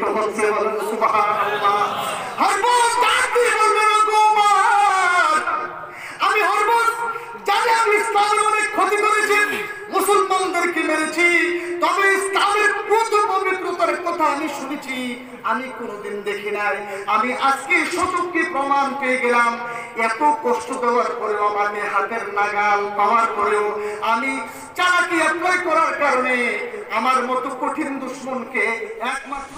শুরু হচ্ছে, বলেন সুবহানাল্লাহ। হরমুজ ডাক দিয়ে বললেন, ওগো উমর, আমি হরমুজ জানি আমি ইসলামের অনেক ক্ষতি করেছি, মুসলমানদেরকে মেরেছি, তবে ইসলামের পুত পবিত্রতার কথা আমি শুনেছি, আমি কোনোদিন দেখি নাই। আমি আজকে সচক্ষে প্রমাণ পেয়ে গেলাম। এত কষ্ট দেওয়ার পরেও, আমার হাতের নাগাল পাওয়ার পরেও আমি চালাকি অ্যাপ্লাই করার কারণে আমার মতো কঠিন দুশ্মনকে একমাত্র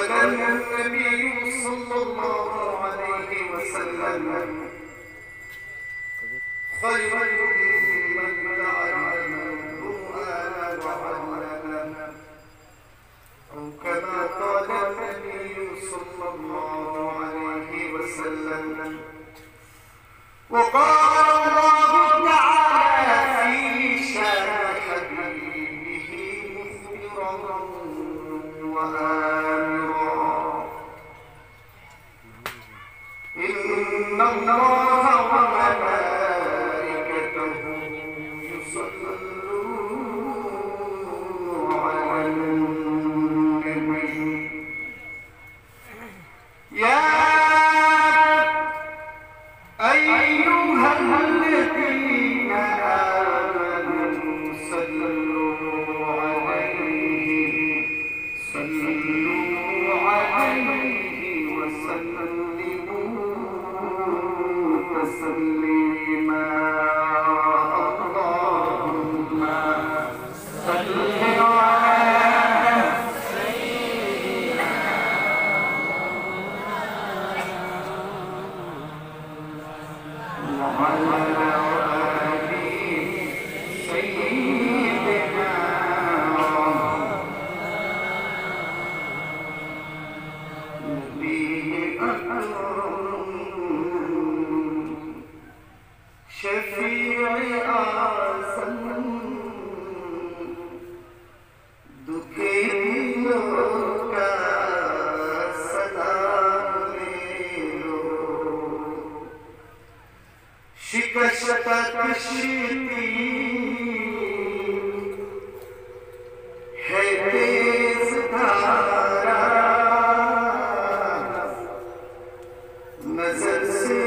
قال النبي صلى الله عليه وسلم خير من تعلم القرآن وعلمه أو كما قال النبي صلى الله عليه وسلم. وقال الله تعالى في شان حبيبه مخبرا وآمرا إن الله وملائكته يصلون على النبي يا أيها الذين آمنوا صلوا عليه وسلموا تسليما. اللهم صل على سيدنا وعلى آل سيدنا نبي أكرم شفيع أعظم दुखे दिलों का सलाम ले लो शिकस्त कश्ती है तेज धारा नजर से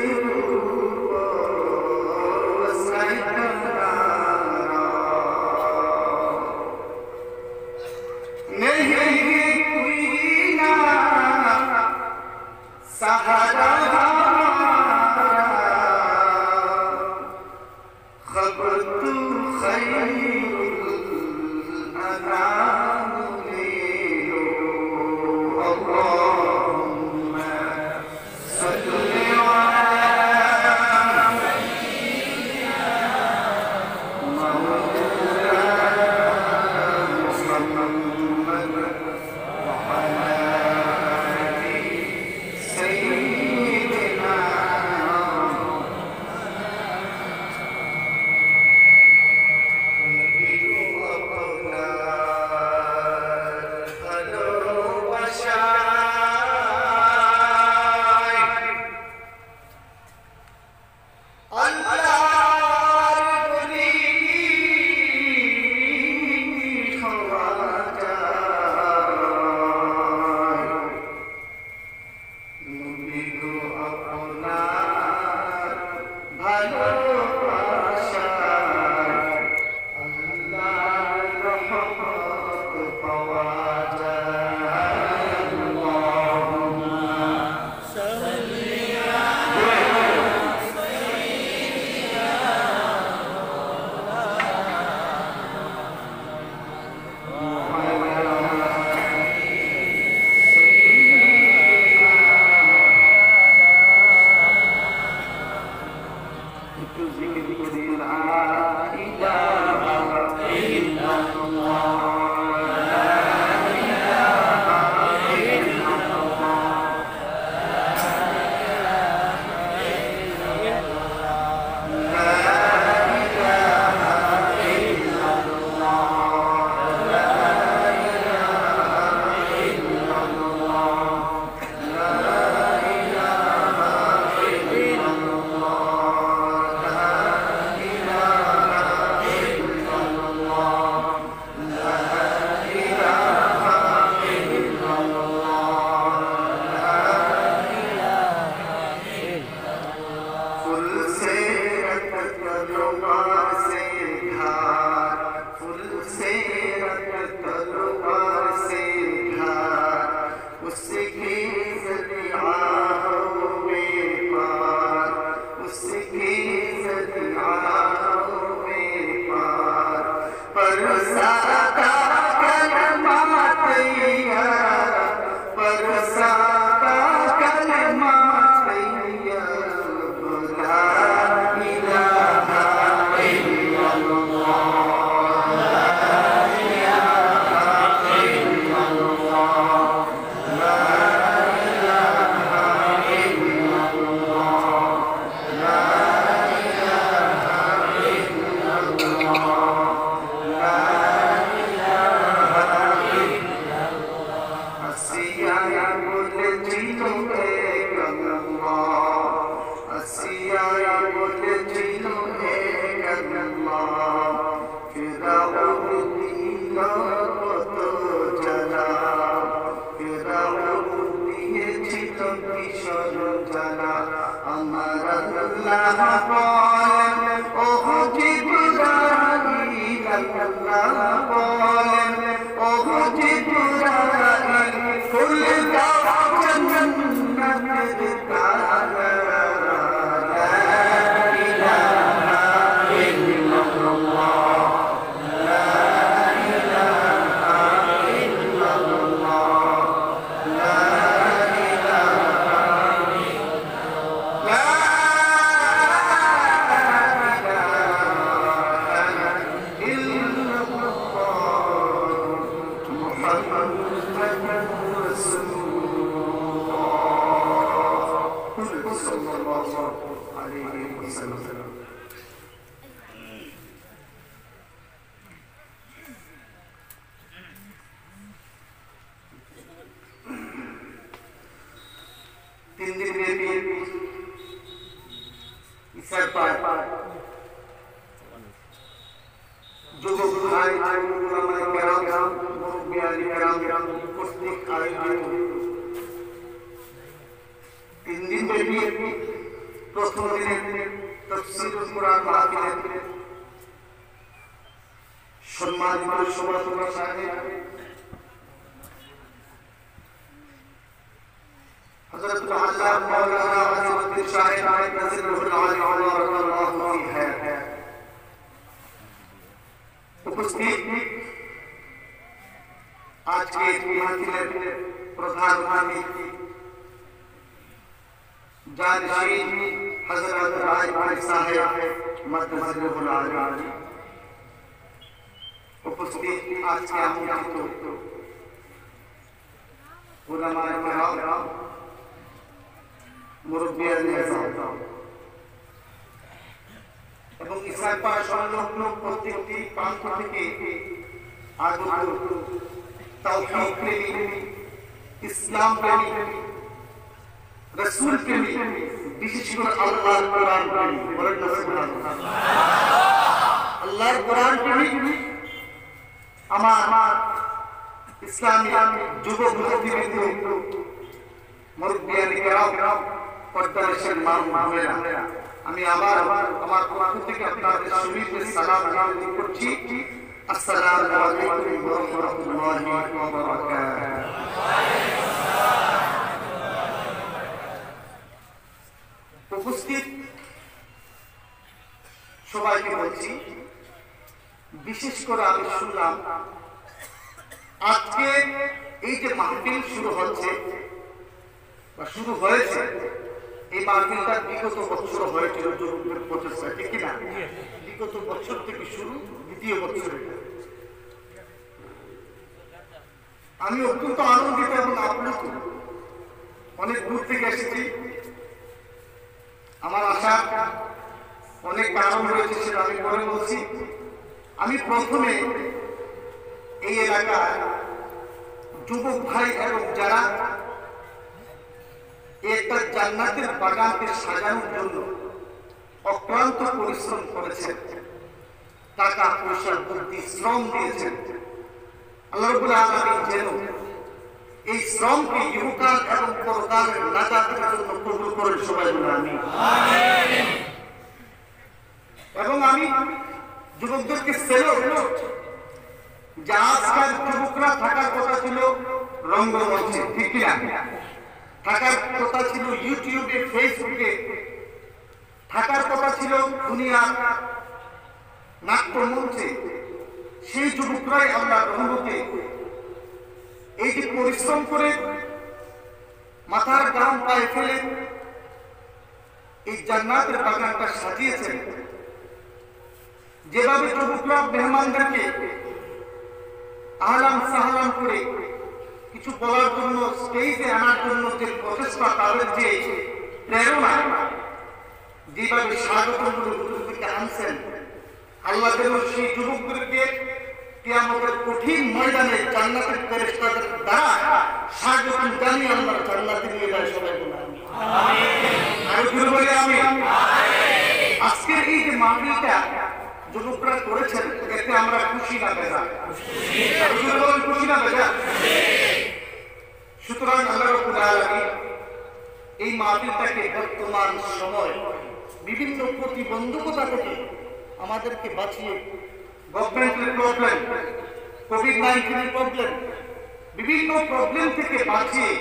বিভিন্ন প্রবলেম থেকে বাঁচিয়ে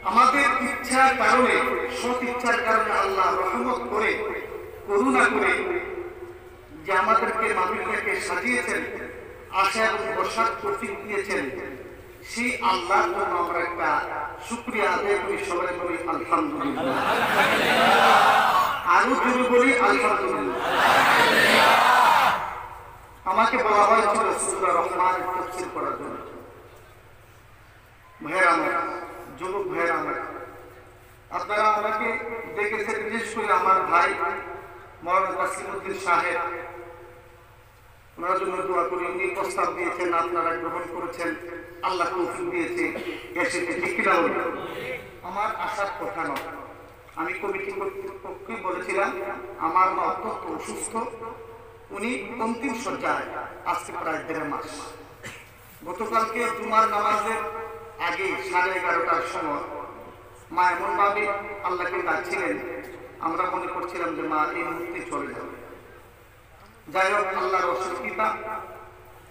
আমাদের ইচ্ছার কারণে, সৎ ইচ্ছার কারণে আল্লাহ রহমত করে, করুণা করে যে আমাদেরকে মাহফিলটাকে সাজিয়েছেন, আশা এবং বসার তৌফিক দিয়েছেন, সেই আল্লাহর জন্য আমরা একটা শুকরিয়া আদায় করি। সবাই বলি আলহামদুলিল্লাহ, আরো জোরে বলি আলহামদুলিল্লাহ। আমাকে বলা হয়েছিল সূরা রহমানের তাফসীর করার জন্য। ভাইয়েরা আমার, যুবক ভাইয়েরা আমার, আপনারা আমাকে দেখেছেন, বিশেষ করে আমার ভাই মওলানা তাসলিমউদ্দিন সাহেব, ওনার জন্য দোয়া করি। উনি প্রস্তাব দিয়েছেন, আপনারা গ্রহণ করেছেন, আল্লাহ তৌফিক দিয়েছে, এসেছে। ঠিক কিনা বলুন? আমার আশার কথা নয়। আমি কমিটি কর্তৃপক্ষকে বলেছিলাম, আমার মা অত্যন্ত অসুস্থ, উনি অন্তিম শয্যায়, আজকে প্রায় 1.5 মাস। গতকালকে জুমার নামাজের আগে 11:30টার সময় মা এমনভাবে আল্লাহকে ডাকছিলেন, আমরা মনে করছিলাম যে মা এই মুহূর্তে চলে যাবে। যাই হোক, আল্লাহর অশেষ কৃপা,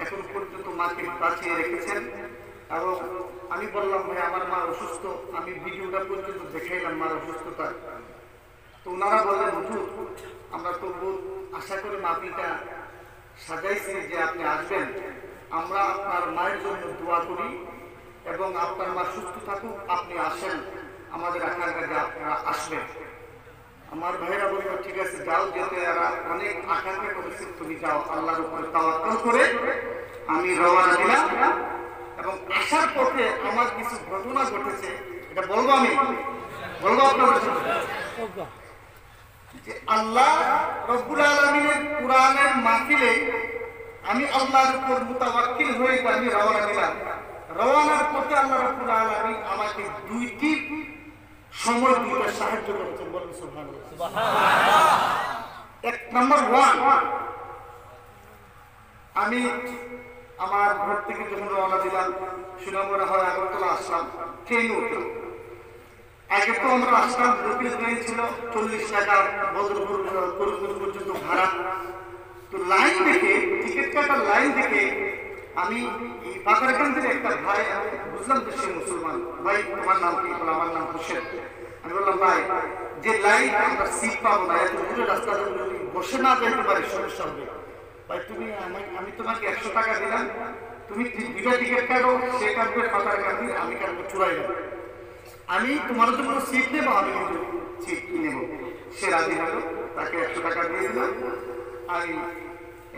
এখন পর্যন্ত মাকে বাঁচিয়ে রেখেছেন। এবং আমি বললাম, ভাই আমার মা অসুস্থ, আমি ভিডিওটা পর্যন্ত দেখাইলাম মার অসুস্থতা। তো ওনারা বললেন, হুজুর আমরা তো বহুত আশা করে মাহফিলটা সাজাইছি যে আপনি আসবেন, আমরা আপনার মায়ের জন্য দোয়া করি এবং আপনার মা সুস্থ থাকুক, আপনি আসেন, আমাদের আকাঙ্ক্ষা যে আপনারা আসবেন। আমার ভাইরা বলল, ঠিক আছে যাও, যেতে এরা অনেক আকাঙ্ক্ষা করেছে, তুমি যাও, আল্লাহর উপরে তাওয়াক্কুল করে আমি রওনা দিলাম। এবং আসার পথে আমার কিছু ঘটনা ঘটেছে, এটা বলবো, আমি বলবো আপনাদের সাথে যে আল্লাহ রব্বুল আলামিনের কুরআনের মাহফিলে আমি আল্লাহর উপর মুতাওয়াক্কিল হয়ে আমি রওনা দিলাম। রওনার পথে আল্লাহ রব্বুল আলামিন আমাকে দুইটি সময় দিতে সাহায্য করেছেন। বলুন সুবহানাল্লাহ। এক নাম্বার 1, আমি আমার ঘর থেকে যখন রওনা দিলাম, সুনামুরা হয় আগরতলা আসলাম, ট্রেনে উঠলাম। আগে তো আমরা আসলাম, লোকের ট্রেন ছিল 40 টাকা বদরপুর পর্যন্ত ভাড়া। তো লাইন দেখে, টিকিট কাটার লাইন দেখে আমি এই পাকারখান থেকে একটা ভাই, আমি বুঝলাম যে সে মুসলমান। ভাই তোমার নাম কি? বলে আমার নাম হোসেন। আমি বললাম, ভাই যে লাইন আমরা সিট পাবো না, এত দূরে রাস্তা বসে না যেতে পারি, সমস্যা হবে। ভাই তুমি আমি তোমাকে 100 টাকা দিলাম, তুমি 2টা টিকিট কাটো, সে কাটবে পাকারখান থেকে, আমি কাটবো চুরাইলাম, আমি তোমার জন্য সিট নেবো, আমি কিন্তু সিট নেব। সে রাজি হলো, তাকে 100 টাকা দিয়ে দিলাম। আমি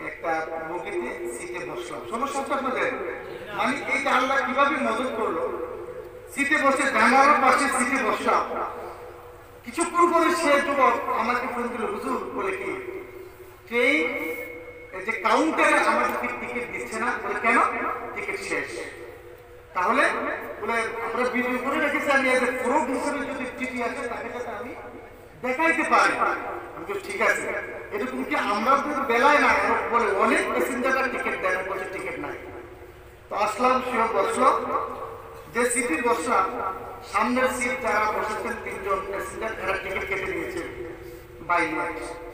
একটা বগিতে সিটে বসলাম। সমস্যা হচ্ছে আপনাদের, মানে এই আল্লাহ কিভাবে মদত করলো। সিটে বসে, জানালার পাশে সিটে বসলাম। কিছুক্ষণ পরে সে যুবক আমাকে ফোন দিল, হুজুর বলে কি ট্রেন যে কাউন্টারে আমাদেরকে টিকিট দিচ্ছে না। বলে কেন? টিকিট শেষ। তাহলে বলে আমরা ভিডিও করে রেখেছি, আমি এজ এ প্রুফ হিসেবে যদি টিটি আছে তাকে সাথে আমি দেখাইতে পারি। আমি তো ঠিক আছে, এরকম কি আমরা তো বেলায় না, বলে অনেক প্যাসেঞ্জাররা টিকিট দেয় না, বলছে টিকিট নাই। তো আসলাম, সেও বসলো, যে সিটে বসলাম সামনের সিট যারা বসেছেন 3 জন প্যাসেঞ্জার, এরা টিকিট কেটে দিয়েছে বাই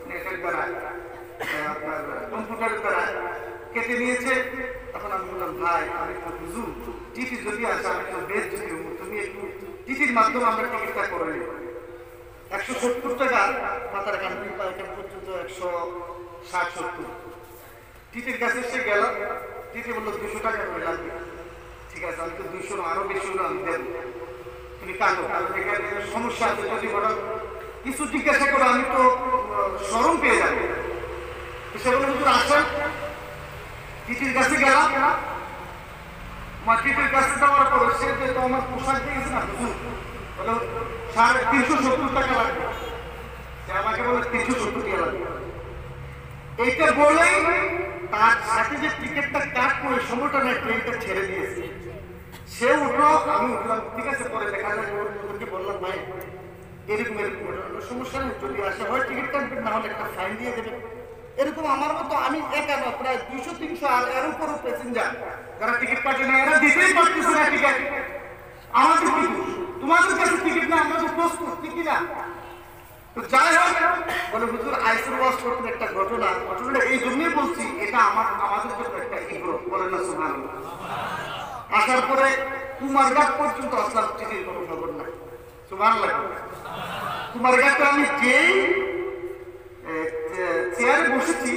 নেটের দ্বারা, আপনার কম্পিউটারের দ্বারা কেটে নিয়েছে। তখন আমি বললাম, ভাই আমি তো হুজুর, টিটি যদি আসে, আমি তো বেশ যদি তুমি একটু টিটির মাধ্যমে আমরা টিকিটটা করে নিই। 170 টাকা পাতারখান থেকে পাতারখান পর্যন্ত 160-70। টিটির কাছে সে গেল, টিটি বললো 200 টাকা করে লাগবে। ঠিক আছে, আমি তো 200 আরো বেশি হলো আমি দেব, তুমি কাটো, কারণ এখানে সমস্যা আছে, যদি ওরা কিছু জিজ্ঞাসা করো আমি তো শরম পেয়ে যাবে। সে বলে, হুজুর আসেন। টিটির কাছে গেলাম, টিটির কাছে যাওয়ার পরে সে তো আমার পোশাক দিয়েছে না, হুজুর বলে 370 টাকা লাগবে। সে আমাকে বলে 370 টাকা লাগবে। এইটা বলেই তার সাথে যে টিকিটটা কাট করে সময়টা না, ট্রেনটা ছেড়ে দিয়েছে। সে উঠলো, আমি উঠলাম। ঠিক আছে, পরে দেখা যায়, ওদেরকে বললাম, ভাই এরকম সমস্যা নেই, যদি আসে হয় টিকিট কাটবেন, না হলে একটা ফাইন দিয়ে দেবেন। এরকম আমার মতো আমি একা না, প্রায় 200-300 আর এর উপরও প্যাসেঞ্জার যারা টিকিট কাটে না, এরা দিতেই পারতেছে না টিকিট। আমাদের কি দোষ? তোমাদের কাছে টিকিট না, আমরা তো প্রস্তুত, ঠিক না? তো যাই হোক, বলে হুজুর আইসুর ওয়াজ করতে একটা ঘটনাটা এই জন্যই বলছি, এটা আমাদের জন্য একটা ইবরত। বলেন না সুবহানাল্লাহ। আসার পরে কুমারঘাট পর্যন্ত আসলাম, চিঠির কোনো খবর নাই। সুবহানাল্লাহ। কুমারঘাটে আমি যেই চেয়ারে বসেছি,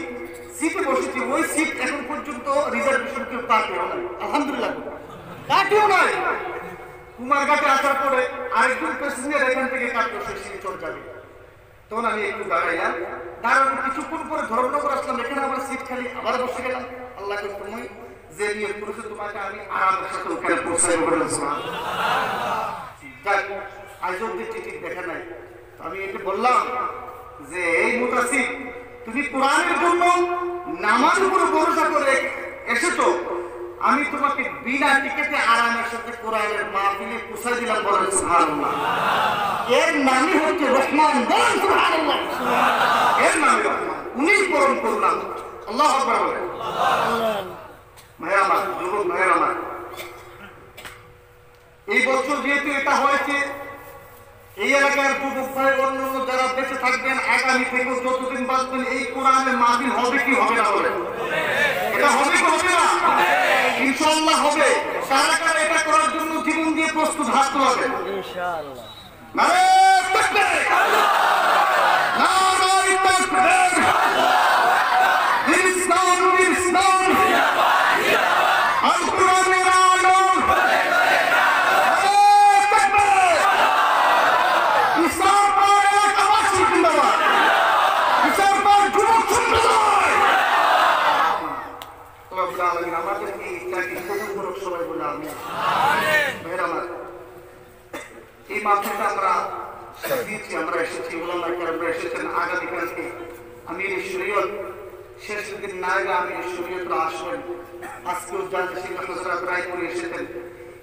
সিটে বসেছি, ওই সিট এখন পর্যন্ত রিজার্ভেশন কেউ কাটেও নাই, আলহামদুলিল্লাহ কাটেও নাই। কুমারঘাটে আসার পরে আরেকজন প্যাসেঞ্জার এখান থেকে কাটলো, সে শিলচর যাবে। তখন আমি একটু দাঁড়াইলাম, দাঁড়ানো কিছুক্ষণ পরে ধর্মনগর আসলাম, এখানে আমার সিট খালি, আবার বসে গেলাম। আল্লাহকে তুমি যে নিয়ে করেছে তোমাকে আমি আরামের সাথে ওখানে পৌঁছাই বলেছিলাম। যাক, আজ অব্দি টিকিট দেখা নাই। আমি এটা বললাম যে এই মুতাসির, তুমি কোরআনের জন্য নামাজের উপরে ভরসা করে এসেছো, আমি তোমাকে বিনা টিকিটে আরামের সাথে কোরআনের মাহফিলে পৌঁছাই দিলাম। বলেন সুবহানাল্লাহ। এর নামই হচ্ছে রহমান। বলেন সুবহানাল্লাহ। এর নামই রহমান, উনি পরম করলাম। আল্লাহু আকবার বলেন। ভাইরা আমার, যুবক ভাইরা আমার, এই বছর যেহেতু এটা হয়েছে, এই এলাকার যুবক ভাই অন্যান্য যারা বেঁচে থাকবেন, আগামী থেকে যতদিন বাঁচবেন এই কোরআনের মাহফিল হবে কি হবে না? বলেন এটা হবে কি হবে না? ইনশাআল্লাহ হবে। কারা কারা এটা করার জন্য জীবন দিয়ে প্রস্তুত? হাত তোলেন ইনশাআল্লাহ। নারে তাকবীর, নারে তাকবীর, ইসলাম ইসলাম, আল কোরআনের আলো, ইসলাম পার এলাকাবাসী জিন্দাবাদ, ইসলাম পার যুবক সম্প্রদায়। রব্বুল আলামিন আমাদেরকে ইসলামী কবুল করুক সবাই বলে আমিন। ভাইরা আমার, এই মাহফিলটা আমরা দিয়েছি, আমরা এসেছি, ওলামা কেরামরা এসেছেন। আগামীকালকে আমির শরীয়ত শেষ দিন নায়গা আমির শরীয়তরা আসবেন। আজকেও জানসিং হযরত রায় করে এসেছেন।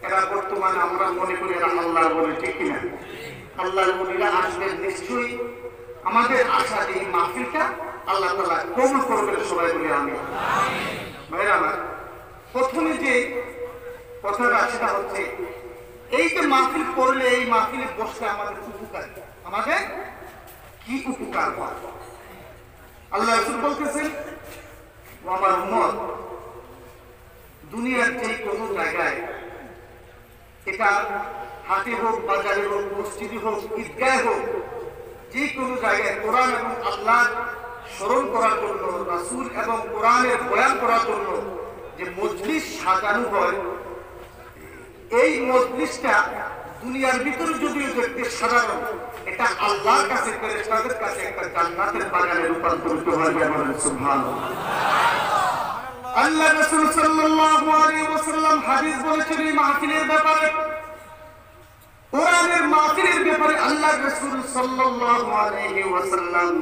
এরা বর্তমানে আমরা মনে করি এরা আল্লাহর বলে, ঠিক কিনা? আল্লাহর বলিরা আসবেন নিশ্চয়ই। আমাদের আশা এই মাহফিলটা আল্লাহ তাআলা কবুল করবেন সবাই বলে আমিন। ভাইরা আমার, প্রথমে যে কথাটা সেটা হচ্ছে এই যে মাহফিল করলে, এই মাহফিলে বসলে আমাদের উপকার, আমাদের কি উপকার হয়? আল্লাহ রাসূল বলতেছেন, ও আমার উম্মত, দুনিয়ার যে কোনো জায়গায়, এটা হাটে হোক, বাজারে হোক, মসজিদে হোক, ঈদগাহে হোক, যে কোনো জায়গায় কোরআন এবং আল্লাহ স্মরণ করার জন্য, রাসূল এবং কোরআনের বয়ান করার জন্য যে মজলিস সাজানো হয়, এই মজলিসটা দুনিয়ার ভিতরে যদিও দেখতে সাধারণ, এটা আল্লাহর কাছে, ফেরেশতাদের কাছে একটা জান্নাতের বাগানে রূপান্তরিত হয়। বলেন সুবহানাল্লাহ। আল্লাহ রাসূল সাল্লাল্লাহু আলাইহি ওয়াসাল্লাম হাদিস বলেছেন এই মাহফিলের ব্যাপারে, কোরআনের মাহফিলের ব্যাপারে আল্লাহ রাসূল সাল্লাল্লাহু আলাইহি ওয়াসাল্লাম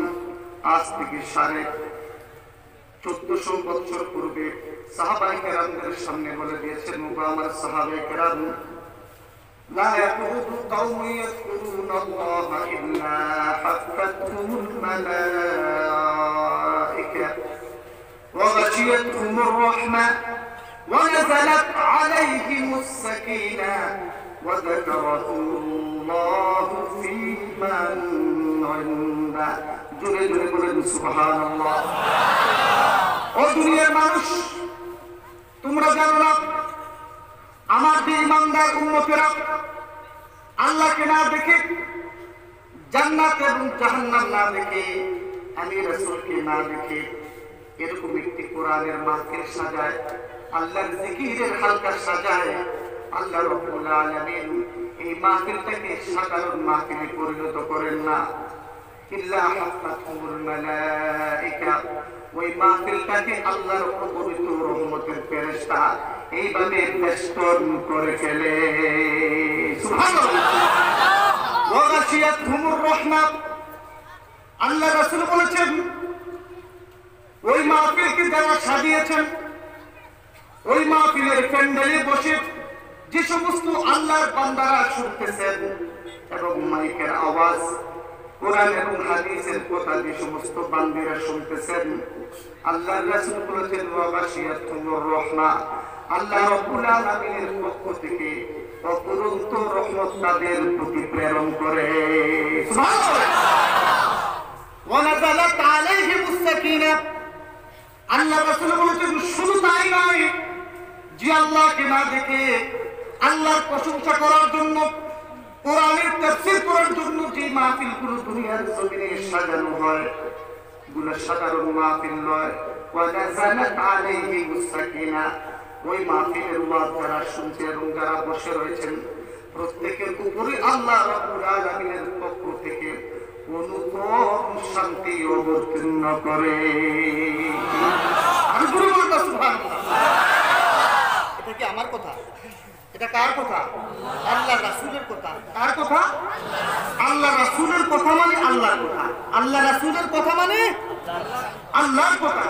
আজ থেকে 1450 বছর পূর্বে সাহাবায়ে কেরামদের সামনে বলে দিয়েছেন, আমার সাহাবায়ে কেরাম, লা ইয়াকুদু কওমুন ইয়াযকুরুনাল্লাহা ইল্লা হাফাতুহুল মালায়েকা ওয়া গাশিয়াতুহুমুর রাহমা ওয়া নাযালাত আলাইহিমুস সাকিনা ওয়া যাকারাহুল্লাহু ফী মান ইনদা। জোরে জোরে বলেন সুবহানাল্লাহ। ও দুনিয়ার মানুষ, তোমরা জানো না আমার যে ইমানদার উম্মতেরা আল্লাহকে না দেখে, জান্নাত এবং জাহান্নাম না দেখে, আমি রাসূলকে না দেখে এরকম একটি কোরআনের মাহফিল সাজায়, আল্লাহর জিকিরের হালকা সাজায়, আল্লাহ রাব্বুল আলামিন এই মাহফিলটাকে সাধারণ মাহফিলে পরিণত করেন না। ইল্লা হাফাতুহুল মালায়েকা, ওই মাহফিলটাকে আল্লাহর পবিত্র রহমতের ফেরেশতা এইভাবে বেষ্টন করে ফেলে। সুবহানাল্লাহ। ওয়া গাশিয়াতুহুমুর রাহমা, আল্লাহ রাসূল বলেছেন ওই মাহফিলকে যারা সাজিয়েছেন, ওই মাহফিলের প্যান্ডেলে বসে যে সমস্ত আল্লাহর বান্দারা শুনতেছেন এবং মাইকের আওয়াজ, কোরআন এবং হাদিসের কথা যে সমস্ত বান্দারা শুনতেছেন, আল্লাহ রাসূল বলেছেন ওয়া গাশিয়াতুহুমুর রাহমা, আল্লাহ রাব্বুল আলামিনের পক্ষ থেকে অপরন্ত রহমত তাদের প্রতি প্রেরণ করে। সুবহানাল্লাহ। ওয়া নাযালাত আলাইহিমুস সাকিনা, আল্লাহ রাসূল বলেছেন শুধু তাই নয়, যে আল্লাহকে না দেখে আল্লাহর প্রশংসা করার জন্য, কোরআনের তাফসীর করার জন্য যে মাহফিলগুলো দুনিয়ার জমিনে সাজানো হয়, গুলো সাধারণ মাহফিল নয়। ওয়ানাযালাত আলাইহিমুস সাকিনা, ওই মাহফিলের ওয়াজ যারা শুনছে এবং যারা বসে রয়েছেন প্রত্যেকের উপরে আল্লাহ রাব্বুল আলামিনের পক্ষ থেকে অনুপম শান্তি অবতীর্ণ করে। আমি জোরে বলবো সুবহানাল্লাহ। এটা কি আমার কথা? এটা কার কথা? আল্লাহ রাসূলের কথা। কার কথা? আল্লাহ রাসূলের কথা মানে আল্লাহর কথা। আল্লাহ রাসূলের কথা মানে আল্লাহর কথা।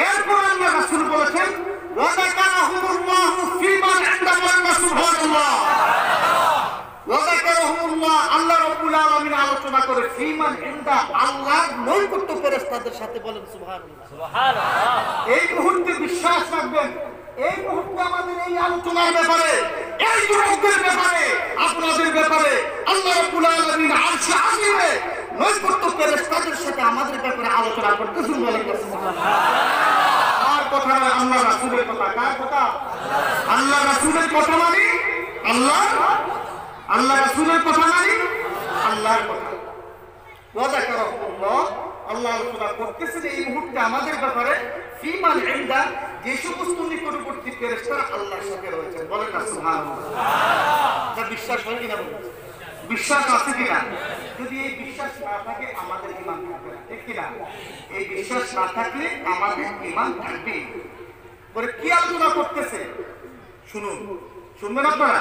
এরপর আল্লাহ রাসূল বলেছেন ওয়া যাকারাহুমুল্লাহু ফীমান ইনদা সুবহানাল্লাহ। ওয়া যাকারাহুমুল্লাহ, আল্লাহ রাব্বুল আলামিন আলোচনা করে ফীমান ইনদা, আল্লাহর নৈকট্য ফেরেশতাদের সাথে। বলেন সুবহানাল্লাহ। সুবহানাল্লাহ। এই মুহূর্তে বিশ্বাস রাখবেন, এই মুহূর্তে আমাদের এই আলোচনার ব্যাপারে, এই যুবকদের ব্যাপারে, আপনাদের ব্যাপারে আল্লাহ রাব্বুল আলামিন আরশে আজিমে নৈকট্য ফেরেশতাদের সাথে আমাদের ব্যাপারে আলোচনা করতেছেন। বলেন সুবহানাল্লাহ। কার কথা? আল্লাহ রাসূলের কথা। কার কথা? আল্লাহ রাসূলের কথা মানে আল্লাহ রাসূলের কথা মানে আল্লাহর কথা। ওয়া যাকারাহুল্লাহ, আল্লাহ আলোচনা করতেছেন এই মুহূর্তে আমাদের ব্যাপারে ফীমান ইনদা, যে সমস্ত নিকটবর্তী ফেরেশতারা আল্লাহর সাথে রয়েছেন। বলেন না সুবহানাল্লাহ। এটা বিশ্বাস হয় কিনা? বলুন বিশ্বাস আছে কিনা? যদি এই বিশ্বাস না থাকে আমাদের ঈমান থাকবে না, ঠিক কিনা? এই বিশ্বাস না থাকলে আমাদের ঈমান থাকবে। বলে কি আলোচনা করতেছে শুনুন, শুনবেন আপনারা।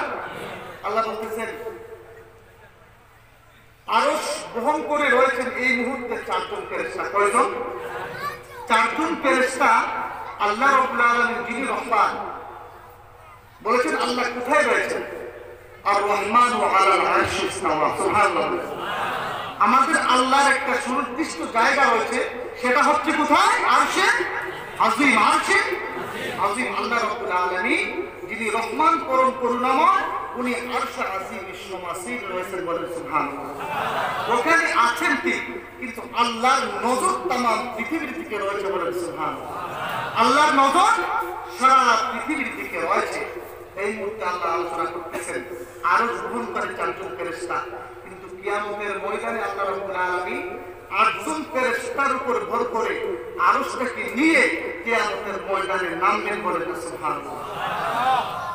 আল্লাহ বলতেছেন আরশ বহন করে রয়েছেন এই মুহূর্তে চারজন ফেরেশতা। কয়জন? চারজন ফেরেশতা। আল্লাহ রাব্বুল আলামিন যিনি রহমান, বলেছেন আল্লাহ কোথায় রয়েছেন? আর রহমানু আলাল আরশি ইসতাওয়া। সুবহানাল্লাহ। আমাদের আল্লাহর একটা সুনির্দিষ্ট জায়গা রয়েছে, সেটা হচ্ছে কোথায়? আরশে আজিম। আরশে আজিম। আল্লাহ রাব্বুল আলামিন যিনি রহমান পরম করুণাময়, উনি আরশে আজিমের সমাসীন রয়েছেন। বলেন সুবহানাল্লাহ। ওখানে আছেন ঠিক, কিন্তু আল্লাহর নজর তামাম পৃথিবীর দিকে রয়েছে। বলেন সুবহানাল্লাহ। আল্লাহর নজর সারা পৃথিবীর দিকে রয়েছে। এই মুহূর্তে আল্লাহ আলোচনা করতেছেন আরশ বহন করে চারজন ফেরেশতা, কিন্তু কিয়ামতের ময়দানে আল্লাহ রাব্বুল আলামিন আটজন ফেরেশতার উপর ভর করে আরশটাকে নিয়ে কিয়ামতের ময়দানে নামবেন। বলেন সুবহানাল্লাহ।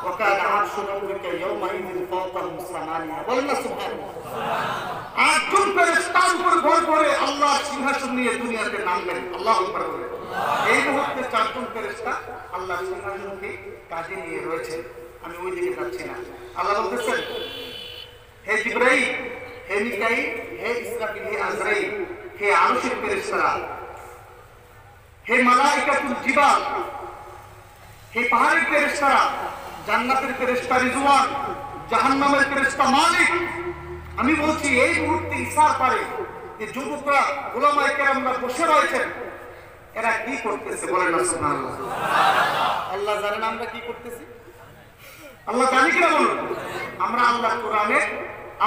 ওয়াকানা আরশু রাব্বিকা ইয়াওমাইযিন ফাওকাহুম সামানিয়া। বলেন না সুবহানাল্লাহ। আটজন ফেরেশতার উপর ভর করে আল্লাহ সিংহাসন নিয়ে দুনিয়াতে নামবেন। আল্লাহু আকবার বলেন। এই মুহূর্তে চারজন ফেরেশতা আল্লাহ সিংহাসনকে কাঁধে নিয়ে রয়েছে। আমি ওই দিকে যাচ্ছি না। আল্লাহ বলতেছেন হে জিবরাইল, হে মিকাইল, হে ইসরাফিল, হে আজরাইল, হে আরশের ফেরেশতারা, হে মালাইকাতুল জিবাল, হে পাহাড়ের ফেরেশতারা, জান্নাতের ফেরেশতা রিজওয়ান, জাহান্নামের ফেরেশতা মালিক। আমি বলছি এই মুহূর্তে ইশারা পারে যে যুবকরা, উলামায়ে কেরামরা বসে রয়েছেন, এরা কি করতেছে? বলেন না সুবহানাল্লাহ। আল্লাহ জানেন আমরা কি করতেছি। আল্লাহ জানি কিনা? বলুন। আমরা আল্লাহ কোরআনে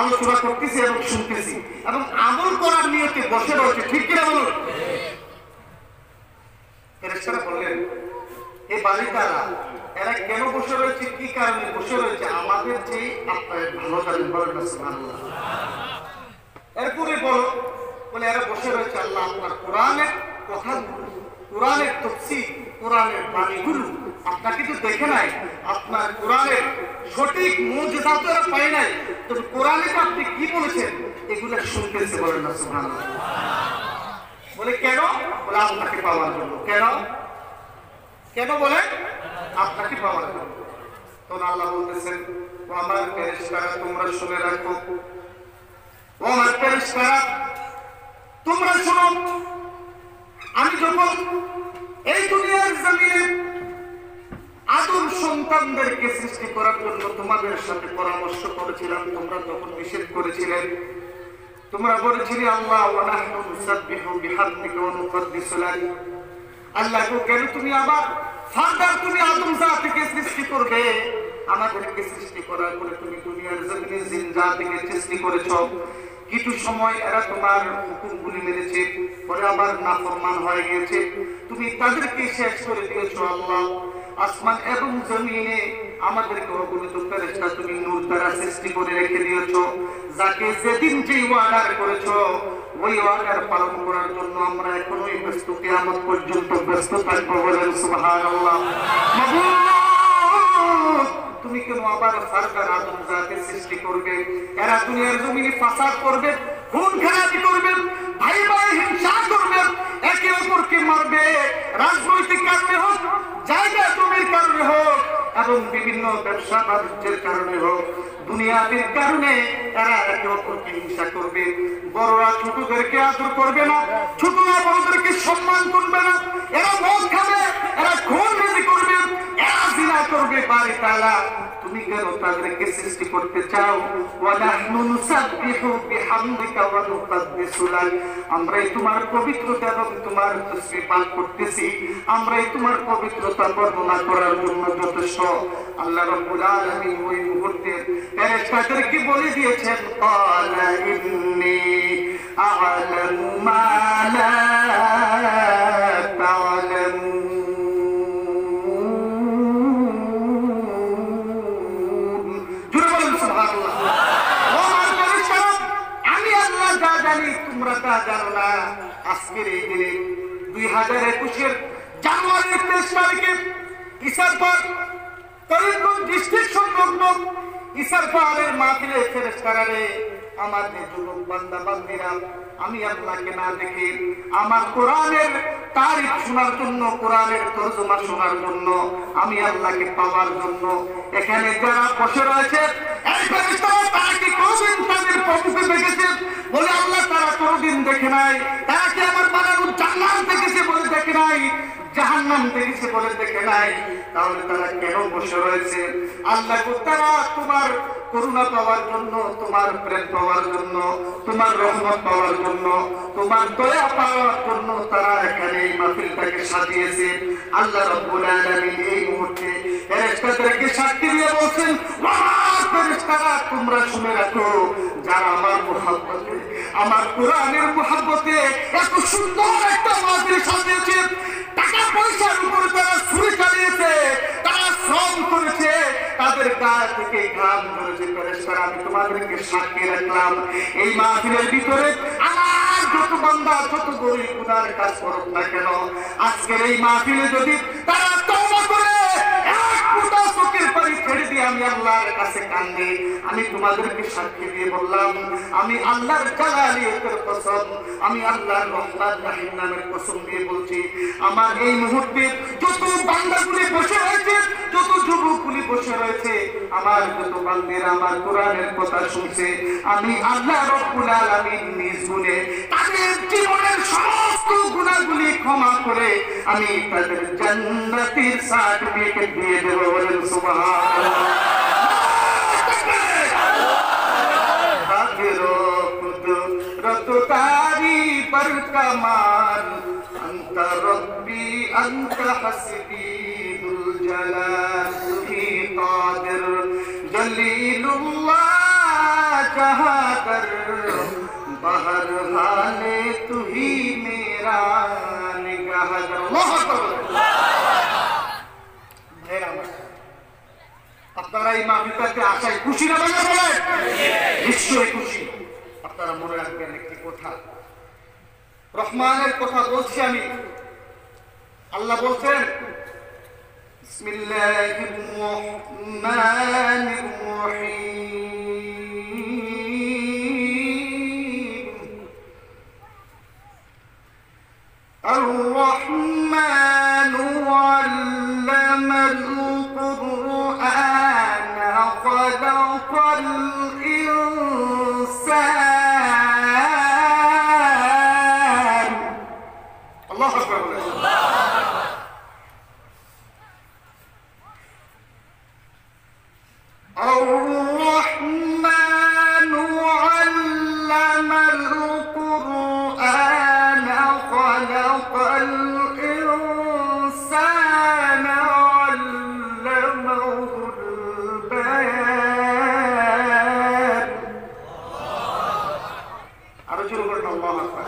আলোচনা করতেছি এবং শুনতেছি এবং আমল করার নিয়তে বসে রয়েছে, ঠিক কিনা? বলুন। ফেরেশতারা বললেন এই বালিকারা, এরা কেন বসে রয়েছে, কি কারণে বসে রয়েছে আমাদের যে আপনার ভালো জানেন। বলেন না সুবহানাল্লাহ। এরপরে বলে এরা বসে রয়েছে আল্লাহ আপনার কোরআনের কথাগুলো, কোরআনের তাফসীর, কোরআনের বাণীগুলো আপনাকে তো দেখে নাই, আপনার কোরআনের সঠিক মুজিজা তো এরা পায় নাই, তবে কোরআনে আপনি কি বলেছেন এগুলো শুনতেছে। বলেন না সুবহানাল্লাহ। বলে কেন? বলে আপনাকে পাওয়ার জন্য। কেন? কেন বলে? আপনাকে পাওয়ার জন্য। তখন আল্লাহ বলতেছেন ও আমার ফেরেশতারা, তোমরা শুনে রাখো, ও আমার ফেরেশতারা তোমরা শোনো, আমি যখন এই দুনিয়ার জমিনে আদম সন্তানদেরকে সৃষ্টি করার জন্য তোমাদের সাথে পরামর্শ করেছিলাম, তোমরা তখন নিষেধ করেছিলেন। তোমরা বলেছিলে আল্লাহ ওয়া নাহনু নুসাব্বিহু বিহামদিকা ওয়া নুকদ্দিসু লাক। আল্লাহ কেন তুমি আবার ফার্দার তুমি আদম জাতিকে সৃষ্টি করবে? আমাদেরকে সৃষ্টি করার পরে তুমি দুনিয়ার জমিনে জিন জাতিকে সৃষ্টি করেছো, কিছু সময় এরা তোমার হুকুমগুলি মেনেছে, পরে আবার নাফরমান হয়ে গেছে, তুমি তাদেরকে শেষ করে দিয়েছো। আল্লাহ আসমান এবং জমিনে আমাদেরকে অগণিত ফেরেশতা তুমি নূর দ্বারা সৃষ্টি করে রেখে দিয়েছো। যাকে যেদিন যে ওয়াদা করেছো ওই ওয়াদার পালন করার জন্য আমরা এখনোই ব্যস্ত, কিয়ামত পর্যন্ত ব্যস্ত থাকবো। বলেন সুবহানাল্লাহ। মাবুদ, তুমি কেন আবার সরকার আদম জাতির সৃষ্টি করবে? এরা দুনিয়ার জমিনে ফাসাদ করবে, খুন খারাপি করবে, ভাই ভাই হিংসা করবে, একে অপরকে মারবে, রাজনৈতিক কারণে হোক, জায়গা জমির কারণে হোক, এবং বিভিন্ন ব্যবসা বাণিজ্যের কারণে হোক, দুনিয়ার কারণে এরা একে অপরকে হিংসা করবে। বড়রা ছোটদেরকে আদর করবে না, ছোটরা বড়দেরকে সম্মান করবে না, এরা মদ খাবে, এরা খুন করবে, এরা জিনা করবে। বাড়ি তালা তুমি কেন তাদেরকে সৃষ্টি করতে চাও? ওয়ানাহনু নুসাব্বিহু বিহামদিকা ওয়া নুকাদ্দিসু লাক, আমরাই তোমার পবিত্রতা এবং তোমার তাসবিহ পাঠ করতেছি, আমরাই তোমার পবিত্রতা বর্ণনা করার জন্য যথেষ্ট। আল্লাহ রাব্বুল আলামিন ওই মুহূর্তে ফেরেশতাদেরকে বলে দিয়েছেন, ক্বালা ইন্নী আ'লামু মা লা তা'লামুন। তোমরা তা জানো না। আজকের এই দিনে 2021 জানুয়ারির 23 তারিখে ইসারপাড় করিমগঞ্জ ডিস্ট্রিক্ট সংলগ্ন ইসারপাড়ের মাহফিলে ফেরেশতারা রে, আমাদের যুবক বান্দা বান্দিরা, আমি আল্লাহকে না দেখে আমার কোরআনের তারিখ শোনার জন্য, কোরআনের তরজমা শোনার জন্য, আমি আল্লাহকে পাওয়ার জন্য এখানে যারা বসে রয়েছে, এই ফেরেশতারা তারা কি কোনদিন তাদের প্রভুকে দেখেছে? বলে আল্লাহ তারা কোনদিন দেখে নাই। তারা কি আমার বানানো জান্নাত দেখেছে? বলে দেখে নাই। জাহান্নাম দেখেছে? বলে দেখে নাই। তাহলে তারা কেন বসে রয়েছে? আল্লাহ তারা তোমার করুণা পাওয়ার জন্য, তোমার প্রেম পাওয়ার জন্য, তোমার রহমত পাওয়ার জন্য, তোমার দয়া পাওয়ার জন্য তারা এখানে এই মাহফিলটাকে সাজিয়েছে। আল্লাহ রাব্বুল আলামিন এই মুহূর্তে ফেরেশতাদেরকে সাক্ষী দিয়ে বলছেন, ফেরেশতারা তোমরা শুনে রাখো, যারা আমার মুহাব্বতে, আমার কোরআনের মুহাব্বতে এত সুন্দর একটা মাহফিল সাজিয়েছে, টাকা পয়সার উপরে তারা ছুরি চালিয়েছে, তারা শ্রম করেছে, তাদের গা থেকে ঘাম ঝরেছে, ফেরেশতারা আমি তোমাদেরকে সাক্ষী রাখলাম। এই মাহফিলের ভিতরে আমার যত বান্দা, যত গরিব গুনার কাজ করুক না কেন, আজকের এই মাহফিলে যদি তারা তওবা করে এক ফোঁটা চোখের পানি ছেড়ে দিয়ে আমি আল্লাহর কাছে কান্দে, আমি তোমাদেরকে সাক্ষী দিয়ে বললাম, আমি আল্লাহর জালালিয়াতের কসম, আমি আল্লাহর রহমান রহিম নামের কসম দিয়ে বলছি, আমার এই মুহূর্তে যত বান্দাগুলি বসে রয়েছে, যত যুবকগুলি বসে রয়েছে, আমার যত বান্দারা আমার কোরআনের কথা শুনছে, আমি আল্লাহ রাব্বুল আলামিন নিজ গুণে তাদের জীবনের সমস্ত গুনাহগুলি ক্ষমা করে আমি তাদের জান্নাতের সার্টিফিকেট দিয়ে দেব। বলেন সুবহানাল্লাহ। तारी पर कमाल अंत रब्बी अंत हस्बी दुल जलाल ही कादिर जलीलुल्लाह जहादर बहर हाले तू ही मेरा निगाहदर। আপনারা এই মাহফিলটাতে আসায় খুশি না? বলেন নিশ্চয়ই খুশি। আপনারা মনে রাখবেন একটি কথা, রহমানের কথা বলছি আমি। আল্লাহ বলছেন, বিসমিল্লাহির রহমানির রহিম, আর-রহমানু আল্লামাল কুরআনা খালাকাল ইনসান। আল্লাহু আকবার। আর-রহমানু আল্লামাল কুরআনা খালাকাল ইনসানা আল্লামাহুল বায়ান। আরো জোরে বলুন আল্লাহু আকবার।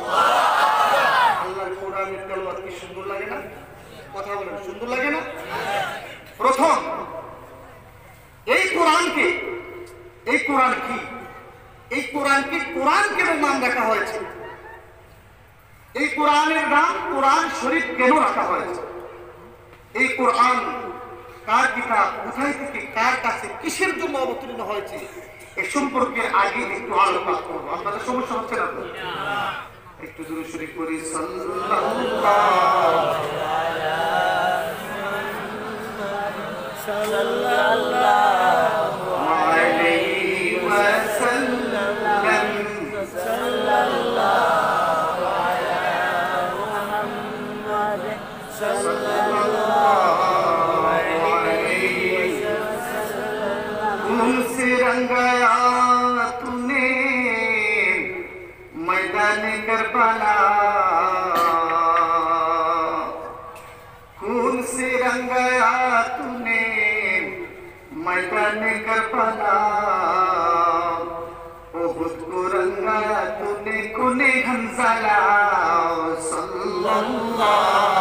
আল্লাহর কোরআনের তেলাওয়াত কি সুন্দর লাগে না? কথা বলেন, সুন্দর লাগে না? এই কোরআন কি? এই কোরআনকে কোরআন কেন নাম রাখা হয়েছে? এই কোরআনের নাম কোরআন শরীফ কেন রাখা হয়েছে? এই কোরআন কার কিতাব, কোথায় থেকে, কার কাছে, কিসের জন্য অবতীর্ণ হয়েছে, এ সম্পর্কে আগে একটু আলোচনা করবো। আপনাদের সমস্যা হচ্ছে না তো? একটু জোরে শরীফ করি रंगाया तूने मैदान करबला, खून से रंगाया तूने मैदान करबला, ओहुद को रंगाया तूने खूने हंज़ला सल्लल्लाहु अलैहि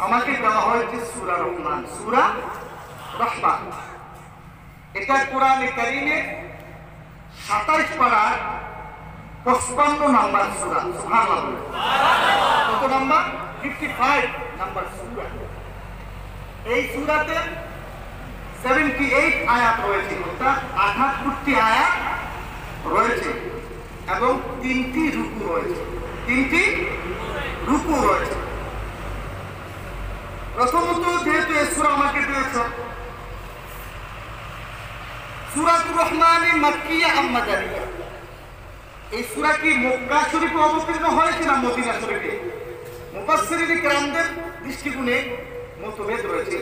আমাকে দেওয়া হয়েছে সূরা রহমান। সূরা রহমান এটা কোরআনে কারীমে 27 পারার 55 নম্বর সূরা। সুবহানাল্লাহ। কত নম্বর? 55 নম্বর সূরা। এই সূরাতে 78 আয়াত রয়েছে, অর্থাৎ 78টি আয়াত রয়েছে এবং 3টি রুকু রয়েছে। 3টি রুকু রয়েছে। প্রথমত যেহেতু এই সূরা আমাকে দিয়েছ, সূরাতুর রহমান মাক্কিয়া আম মাদানিয়া, এই সূরা কি মক্কা শরীফে অবতীর্ণ হয়েছে না মদিনা শরীফে? মুফাসসিরিন কেরামদের দৃষ্টিকোণে মতভেদ রয়েছে।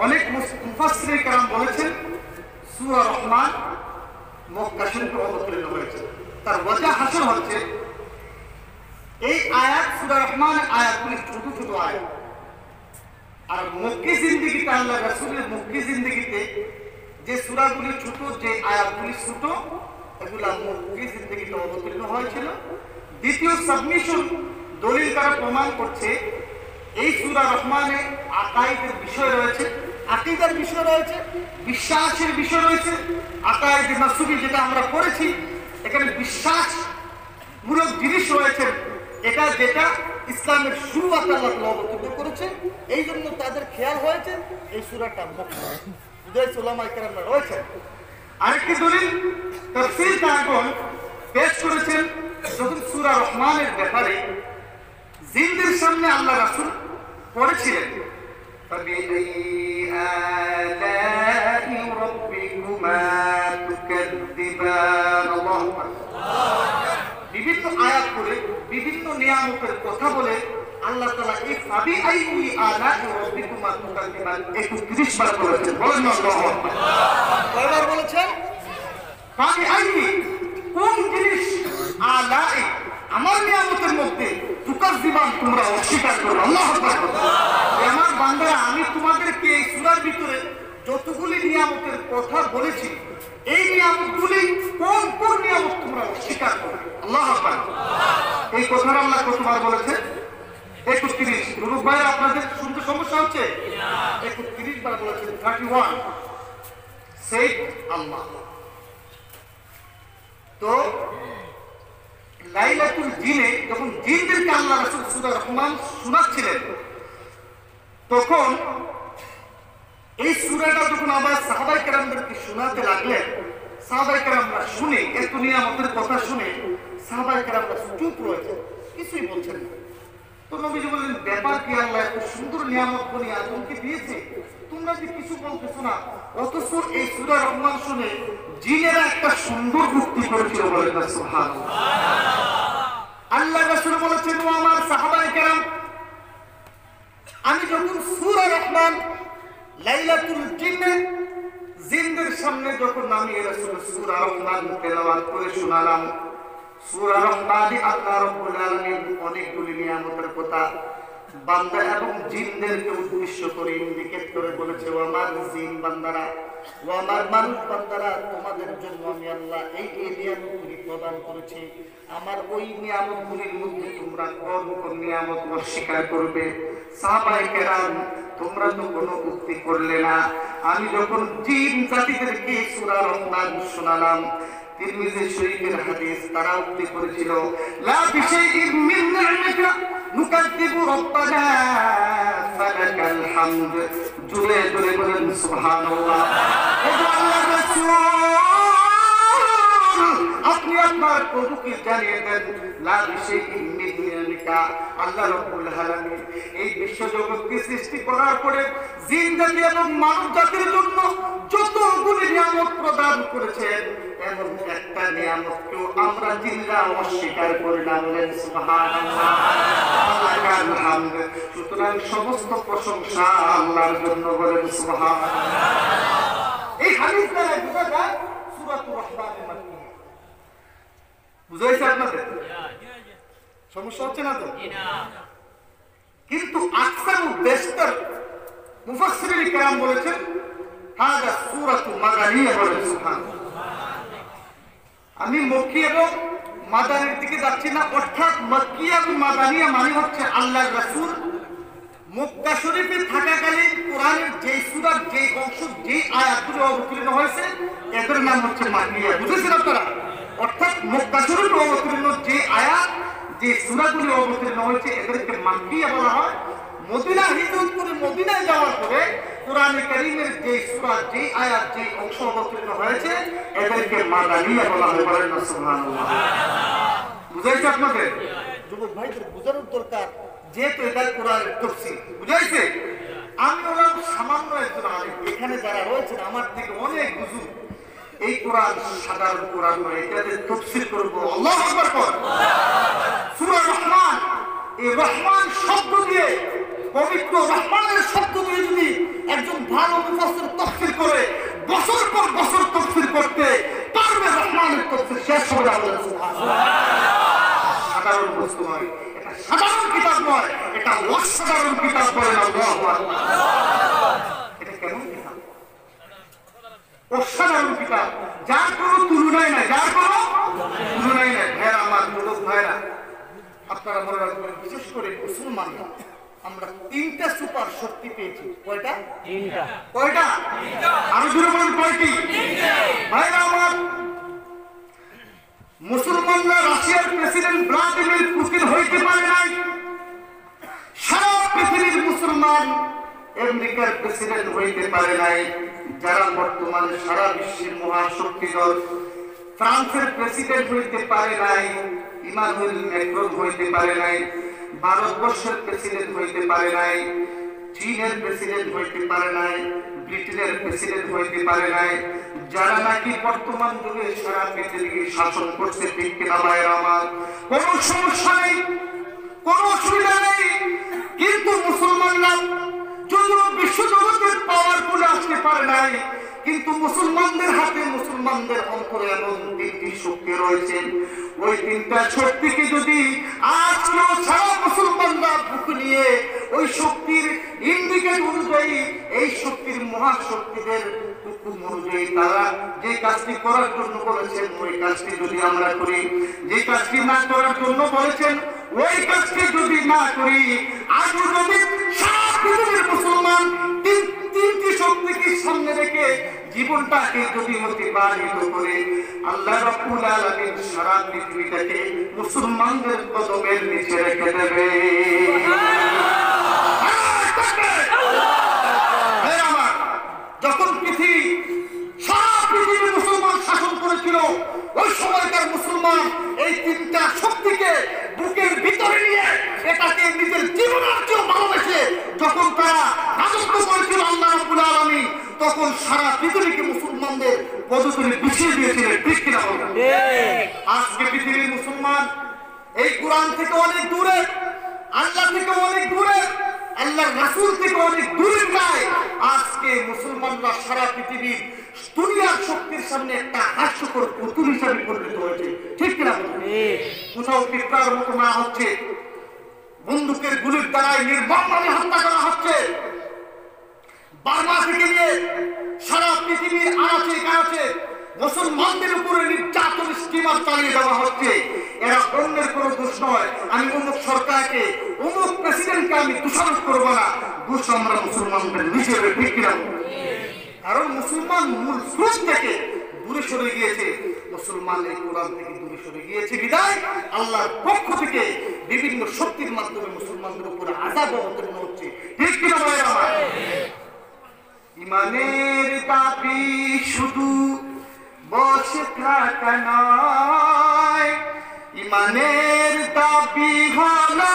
অনেক মুফাসসিরিন কেরাম বলেছেন সূরা রহমান মক্কা শরীফে অবতীর্ণ হয়েছে। তার ওয়াজহ হাসন হচ্ছে এই আয়াত, সূরা রহমানের আয়াতগুলি ছোট ছোট আয়াত, আর মক্কি জিন্দেগিতে আল্লাহ রাসূলের মক্কি জিন্দেগিতে যে সূরাগুলি ছোট, যে আয়াতগুলি ছোট, এগুলা মক্কি জিন্দেগিতে অবতীর্ণ হয়েছিল। দ্বিতীয় সাবমিশন দলিল দ্বারা প্রমাণ করছে এই সূরা রহমানে আকাইদের বিষয় রয়েছে, আকীদার বিষয় রয়েছে, বিশ্বাসের বিষয় রয়েছে। আকাইদ নাসুবি যেটা আমরা পড়েছি, এখানে বিশ্বাস মূলক জিনিস রয়েছে, এটা যেটা ইসলামের শুরুয়াত আল্লাহ অবতীর্ণ করেছেন। এই জন্য তাদের খেয়াল হয়েছে এই সূরাটা মক্কা। বিদায় উলামায়ে কেরামরা রয়েছে। আরেকটি দলিল তাফসীর কারণ পেশ করেছেন, যখন সূরা রহমানের ব্যাপারে জিনদের সামনে আল্লাহ রাসূল পড়েছিলেন, বিভিন্ন আয়াত করে বিভিন্ন নিয়ামতের কথা বলে আল্লাহ তাআলা এই ফাবিআই আলাই রাব্বিকুমা তুকাদ্দিবান 31 বার বলেছেন। বলেন আল্লাহু আকবার। কয়বার বলেছেন? ফাবিআই, কোন জিনিস, আলাই, আমার নিয়ামতের মধ্যে, তুকাদ্দিবান, তোমরা অস্বীকার করো। আল্লাহু আকবার। আমার বান্দারা, আমি তোমাদেরকে এই সূরার ভিতরে যতগুলি নিয়ামতের কথা বলেছি, এই নিয়ামতগুলি কোন কোন নিয়ামত তোমরা অস্বীকার করো। আল্লাহু আকবার। এই কথাটা আল্লাহ কতবার বলেছেন? 31। রূপ ভাই, আপনাদের শুনতে সমস্যা হচ্ছে? 31 বার বলেছেন। 31 সেই আল্লাহ। তো লাইলাতুল জিনে যখন জিনদেরকে আল্লাহ রাসূল সূরা রহমান শোনাচ্ছিলেন, তখন এই সূরাটা যখন আবার সাহাবায়ে কেরামদেরকে শোনাতে লাগলেন, সাহাবায়ে কেরামরা শুনে, এত নিয়ামতের কথা শুনে সাহাবায়ে কেরামরা চুপ রয়েছে, কিছুই বলছেন না। তো নবীজি বললেন, ব্যাপার কি আল্লাহ এত সুন্দর নিয়ামত বনি আদমকে দিয়েছে, তোমরা যে কিছু বলতেছো না? অথচ এই সূরা রহমান শুনে জিনেরা একটা সুন্দর যুক্তি করেছিল। বলেন না সুবহানাল্লাহ। আল্লাহ রাসূল বলেছেন, ও আমার সাহাবায়ে কেরাম, আমি যখন সূরা রহমান লাইলাতুল জিন্নে জিনদের সামনে যখন আমি রাসূল সূরা রহমান তেলাওয়াত করে শোনালাম, সূরা রহমানে আল্লাহ রাব্বুল আলামিন অনেকগুলি নিয়ামতের কথা বান্দা এবং জিনদেরকে উদ্দেশ্য করে ইন্ডিকেট করে বলেছে, ও আমার জিন বান্দারা, ও আমার মানুষ বান্দারা, তোমাদের জন্য আমি আল্লাহ এই নিয়ামতগুলি প্রদান করেছি। আমার ওই নিয়ামতগুলির মধ্যে তোমরা কোন কোন নিয়ামত অস্বীকার করবে? সাহাবায়ে কেরাম, তোমরা তো কোনো উক্তি করলে না। আমি যখন জিন জাতিদেরকে সূরা রহমান শোনালাম, তিরমিজি শরীফের হাদিস, তারা উক্তি করেছিল, লা বিশাইইন মিন নি'মাতিকা নুকাযযিবু রাব্বানা ফালাকাল হামদ। জোরে জোরে বলেন সুবহানাল্লাহ। ও আল্লাহর রাসূল, আপনি আপনার প্রভুকে জানিয়ে দেন, লা বিশাইইন মিন নি'মাতিকা, আল্লাহ রাব্বুল আলামিন এই বিশ্বজগৎকে সৃষ্টি করার পরে জিন জাতি এবং মানব জাতির জন্য যতগুলি নিয়ামত প্রদান করেছেন, এমন একটা নিয়ামতকেও আমরা জিনরা অস্বীকার করি না। বলেন সুবহানাল্লাহ। লাকাল হামদ। সুতরাং সমস্ত প্রশংসা আল্লাহর জন্য। বলেন সুবহানাল্লাহ। এই হাদিস দ্বারা বোঝা যায় সূরাতুর রহমানের মাধ্যমে। বুঝাইছে আপনাদের? সমস্যা হচ্ছে না তো? কিন্তু আকসার বেশতর মুফাসসিরিন কিরাম বলেছেন হাদা সূরাতু মাদানিয়া। বলেন সুবহানাল্লাহ। আমি মক্কি এবং মাদানির দিকে যাচ্ছি না, অর্থাৎ মক্কি এবং মাদানিয়া মানে হচ্ছে আল্লাহর রাসূল মক্কা শরীফে থাকাকালীন কোরআনের যেই সূরার যেই অংশ যেই আয়াতগুলো অবতীর্ণ হয়েছে এদের নাম হচ্ছে মাক্কিয়া। বুঝেছেন আপনারা? অর্থাৎ মক্কা শরীফে অবতীর্ণ যে আয়াত যে সূরাগুলো অবতীর্ণ হয়েছে এদেরকে মাক্কিয়া বলা হয়। মদিনা হিজরত করে মদিনায় যাওয়ার পরে কোরআনে কারীমের যে সূরা যে আয়াত যে অংশ অবতীর্ণ হয়েছে এদেরকে মাদানিয়া বলা হয়। বলেন সুবহানাল্লাহ। বুঝাইছে আপনাদের? যুবক ভাইদের বোঝানোর দরকার, যেহেতু এটা কোরআনের তাফসীর। বুঝাইছে? আমি হলাম সামান্য একজন আলেম, এখানে যারা রয়েছেন আমার থেকে অনেক বুজুর্গ। এই কোরআন সাধারণ কোরআন নয়, এটাতে তাফসীর করব। আল্লাহু আকবার কর। সূরা রহমান, এই রহমান শব্দ দিয়ে, পবিত্র রহমানের শব্দ দিয়ে যদি একজন ভালো মুফাসসির তাফসীর করে বছর পর বছর তাফসীর করতে পারবে, রহমানের তাফসীর শেষ হবে না। সুবহানাল্লাহ। সাধারণ বস্তু নয়, এটা সাধারণ কিতাব নয়, এটা অসাধারণ কিতাব। বলেন আল্লাহু আকবার। এটা কেমন কিতাব? অসাধারণ কিতাব, যার কোনো তুলনাই নাই, যার কোনো তুলনাই নাই। ভাইরা আমার, যুবক ভাইরা, আপনারা মনে রাখবেন, বিশেষ করে মুসলমানরা আমরা তিনটা সুপার শক্তি পেয়েছি। কয়টা? তিনটা। কয়টা? তিনটা। আরো জোরে বলেন, কয়টি? তিনটা। ভাইরা আমার, মুসলমানরা রাশিয়ার প্রেসিডেন্ট ভ্লাদিমির পুতিন হইতে পারে নাই। সারা পৃথিবীর মুসলমান আমেরিকার প্রেসিডেন্ট হইতে পারে নাই। যারা বর্তমানে সারা বিশ্বের মহাশক্তিধর ফ্রান্সের প্রেসিডেন্ট হইতে পারে নাই, ইমানুয়েল ম্যাক্রন হইতে পারে নাই, ভারতবর্ষের প্রেসিডেন্ট হইতে পারে নাই, চীনের প্রেসিডেন্ট হইতে পারে নাই, ব্রিটেনের প্রেসিডেন্ট হইতে পারে নাই, যারা নাকি বর্তমান যুগে সারা পৃথিবীকে শাসন করছে, ঠিক কিনা ভাইরা আমার? কোনো সমস্যা নেই, কোনো অসুবিধা নেই। কিন্তু মুসলমানরা যদিও বিশ্বজগতের পাওয়ারফুল আসতে পারে নাই, কিন্তু মুসলমানদের হাতে, মুসলমানদের অন্তরে এমন তিনটি শক্তি রয়েছে। ওই তিনটা শক্তিকে যদি আজকেও সারা মুসলমানরা বুকে নিয়ে ওই শক্তির ইন্ডিকেট অনুযায়ী, এই শক্তির মহাশক্তিদের হুকুম অনুযায়ী তারা যে কাজটি করার জন্য বলেছেন ওই কাজটি যদি আমরা করি, যে কাজটি না করার জন্য বলেছেন ওই কাজটি যদি না করি, আজও যদি সারা পৃথিবীর মুসলমান তিনটি শক্তিকে সামনে রেখে জীবনটাকে যদি অতিবাহিত করে, আল্লাহ রাব্বুল আলামিন সারা পৃথিবীটাকে মুসলমানদের কদমের নিচে রেখে দেবে। যখন পৃথিবী সারা পৃথিবী মুসলমান শাসন করেছিল, ওই সময়কার মুসলমান এই তিনটা শক্তিকে বুকের ভিতরে নিয়ে এটাকে নিজের জীবনের চেয়ে ভালোবেসে যখন তারা রাজত্ব করেছিল আল্লাহ রাব্বুল আলামিন, তখন সারা পৃথিবীকে মুসলমানদের পদতলে বিছিয়ে দিয়েছিলেন। ঠিক কিনা বলেন? আজকে পৃথিবীর মুসলমান এই কোরআন থেকে অনেক দূরে, আল্লাহ থেকে অনেক দূরে, আল্লাহর রাসূল থেকে অনেক দূরে যায়। আজকে মুসলমানরা সারা পৃথিবীর দুনিয়ার শক্তির সামনে একটা হাস্যকর পুতুল হিসাবে পরিণত হয়েছে, ঠিক কিনা? কোথাও পিঁপড়ার মতো না হচ্ছে, বন্দুকের গুলির দ্বারাই নির্মমভাবে হত্যা করা হচ্ছে। বার্মা থেকে নিয়ে সারা পৃথিবীর আনাচে কানাচে মুসলমানদের উপরে নির্যাতন স্টিমার চালিয়ে দেওয়া হচ্ছে। এরা অন্যের কোনো দোষ নয়। আমি অমুক সরকারকে, অমুক প্রেসিডেন্টকে আমি দোষারোপ করবো না, দোষ আমরা মুসলমানদের নিজেদের, ঠিক কিনা? কারণ মুসলমান মূল স্রোত থেকে দূরে সরে গিয়েছে, মুসলমান এই কোরআন থেকে দূরে সরে গিয়েছে বিদায় আল্লাহর পক্ষ থেকে বিভিন্ন শক্তির মাধ্যমে মুসলমানদের উপরে আযাব অবতীর্ণ হচ্ছে, ঠিক কিনা ভাই আমার? ইমানের দাবি শুধু বসে থাকা নয়, ইমানের দাবি হলো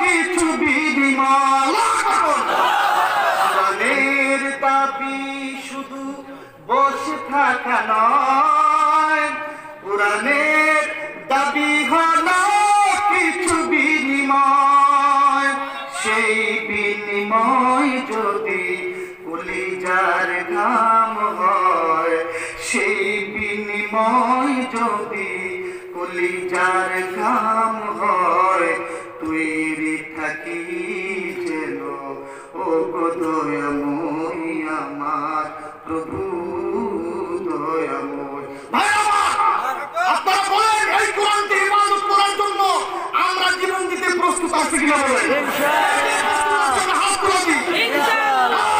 কিছু বিনিময়। ইমানের দাবি শুধু বসে থাকা নয়, কোরআনের দাবি হলো কিছু বিনিময়। সেই বিনিময় যদি কলিজার ঘাম হয়, সেই বিনিময় যদি কলিজার ঘাম হয়, তৈরি থাকি যেন ও গো দয়াময় আমার প্রভু দয়াময়। ভাই আমার, আপনারা বলেন এই কোরআনকে ইবাদত করার জন্য আমরা জীবন দিতে প্রস্তুত আছি কিনা বলেন? ইনশাআল্লাহ। হাত তুলে দিন। ইনশাআল্লাহ।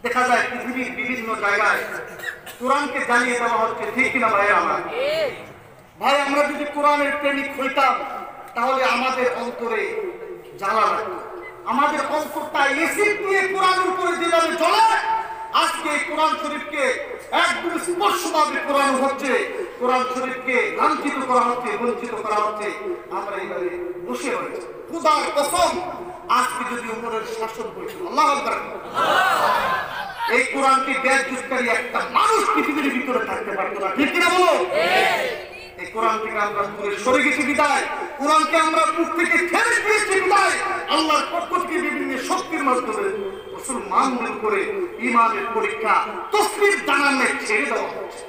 দেখা যায় পৃথিবীর বিভিন্ন জায়গায় কোরআনকে জ্বালিয়ে দেওয়া হচ্ছে, ঠিক কিনা ভাই আমার? ভাই আমরা যদি কোরআনের প্রেমিক হইতাম তাহলে আমাদের অন্তরে জ্বালা লাগতো, আমাদের অন্তরটা এসিড দিয়ে কোরআনের উপরে যেভাবে জ্বলে, আজকে এই কোরআন শরীফকে একদম স্পষ্টভাবে কোরআন হচ্ছে, কোরআন শরীফকে লাঞ্ছিত করা হচ্ছে, বঞ্চিত করা হচ্ছে। আমরা এইভাবে বসে রয়েছি। খোদার কসম, আজকে যদি উপরের শাসন হয়েছে, আল্লাহু আকবার, এই কোরআনকে বেজ্জতকারী একটা মানুষ পৃথিবীর ভিতরে থাকতে পারতো না, ঠিক কিনা বলো? এই কোরআন থেকে আমরা দূরে সরে গেছি বিদায়, কোরআনকে আমরা বুক থেকে ঠেলে দিয়েছি বিদায় আল্লাহর পক্ষ থেকে বিভিন্ন শক্তির মাধ্যমে মুসলমানদের উপরে ঈমানের পরীক্ষা তসবির জানানে ছেড়ে দেওয়া হচ্ছে।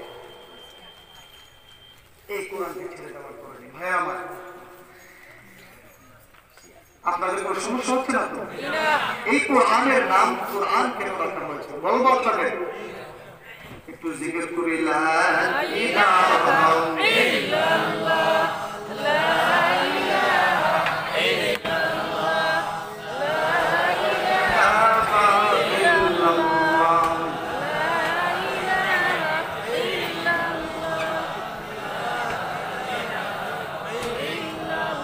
এই কোরআনকে ছেড়ে দেওয়ার কারণে ভাই আমার আপনাদের কোনো সমস্যা হচ্ছে না তো? এই কোরআনের নাম কোরআন কেন রাখা হয়েছে বলবো আপনাদের? একটু জিকির করি, লা ইলাহা ইল্লাল্লাহ, লা ইলাহা ইল্লাল্লাহ, লা ইলাহা ইল্লাল্লাহ,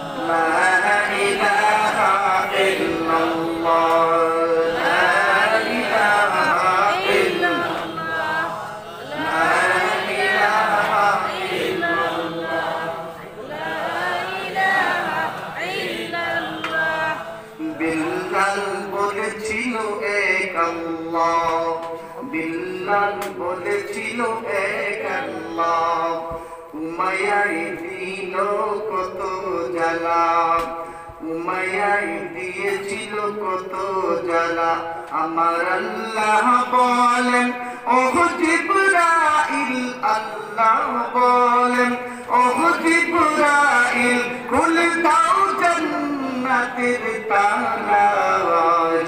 লা ইলাহা ইল্লাল্লাহ, লা বিল্লাল বলেছিল এক আল্লাহ, উমাইয়াই দিল কত জ্বালা, উমাইয়াই দিয়েছিল কত জ্বালা। আমার আল্লাহ বলেন ওহ জিবরাইল, আল্লাহ বলেন ওহ জিবরাইল, খুলে দাও জান্নাতের তালা,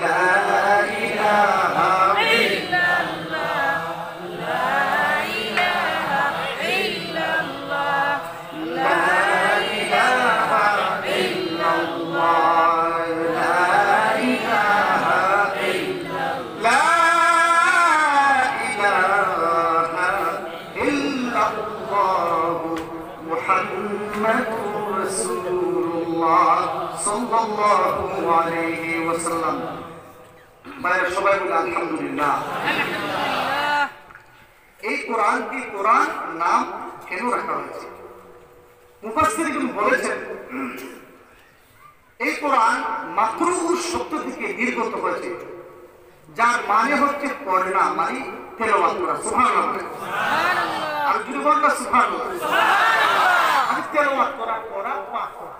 লা ইলাহা ইল্লাল্লাহ, লা ইলাহা ইল্লাল্লাহ, লা ইলাহা ইল্লাল্লাহ, লা ইলাহা ইল্লাল্লাহ, মুহাম্মাদুর রাসূলুল্লাহ সাল্লাল্লাহু আলাইহি ওয়াসাল্লাম। ভাইরা সবাই বলে আলহামদুলিল্লাহ। এই কোরআনকে কোরআন নাম কেন রাখা হয়েছে? মুফাসসিরগণ বলেছেন এই কোরআন মাকরুহ শব্দ থেকে নির্গত হয়েছে, যার মানে হচ্ছে পড়না, মানে তেলাওয়াত করা। সুবহানাল্লাহ, সুবহানাল্লাহ। আর যদি বলটা সুবহানাল্লাহ, সুবহানাল্লাহ। আমি তেলাওয়াত করা পড়া পাঠ করা।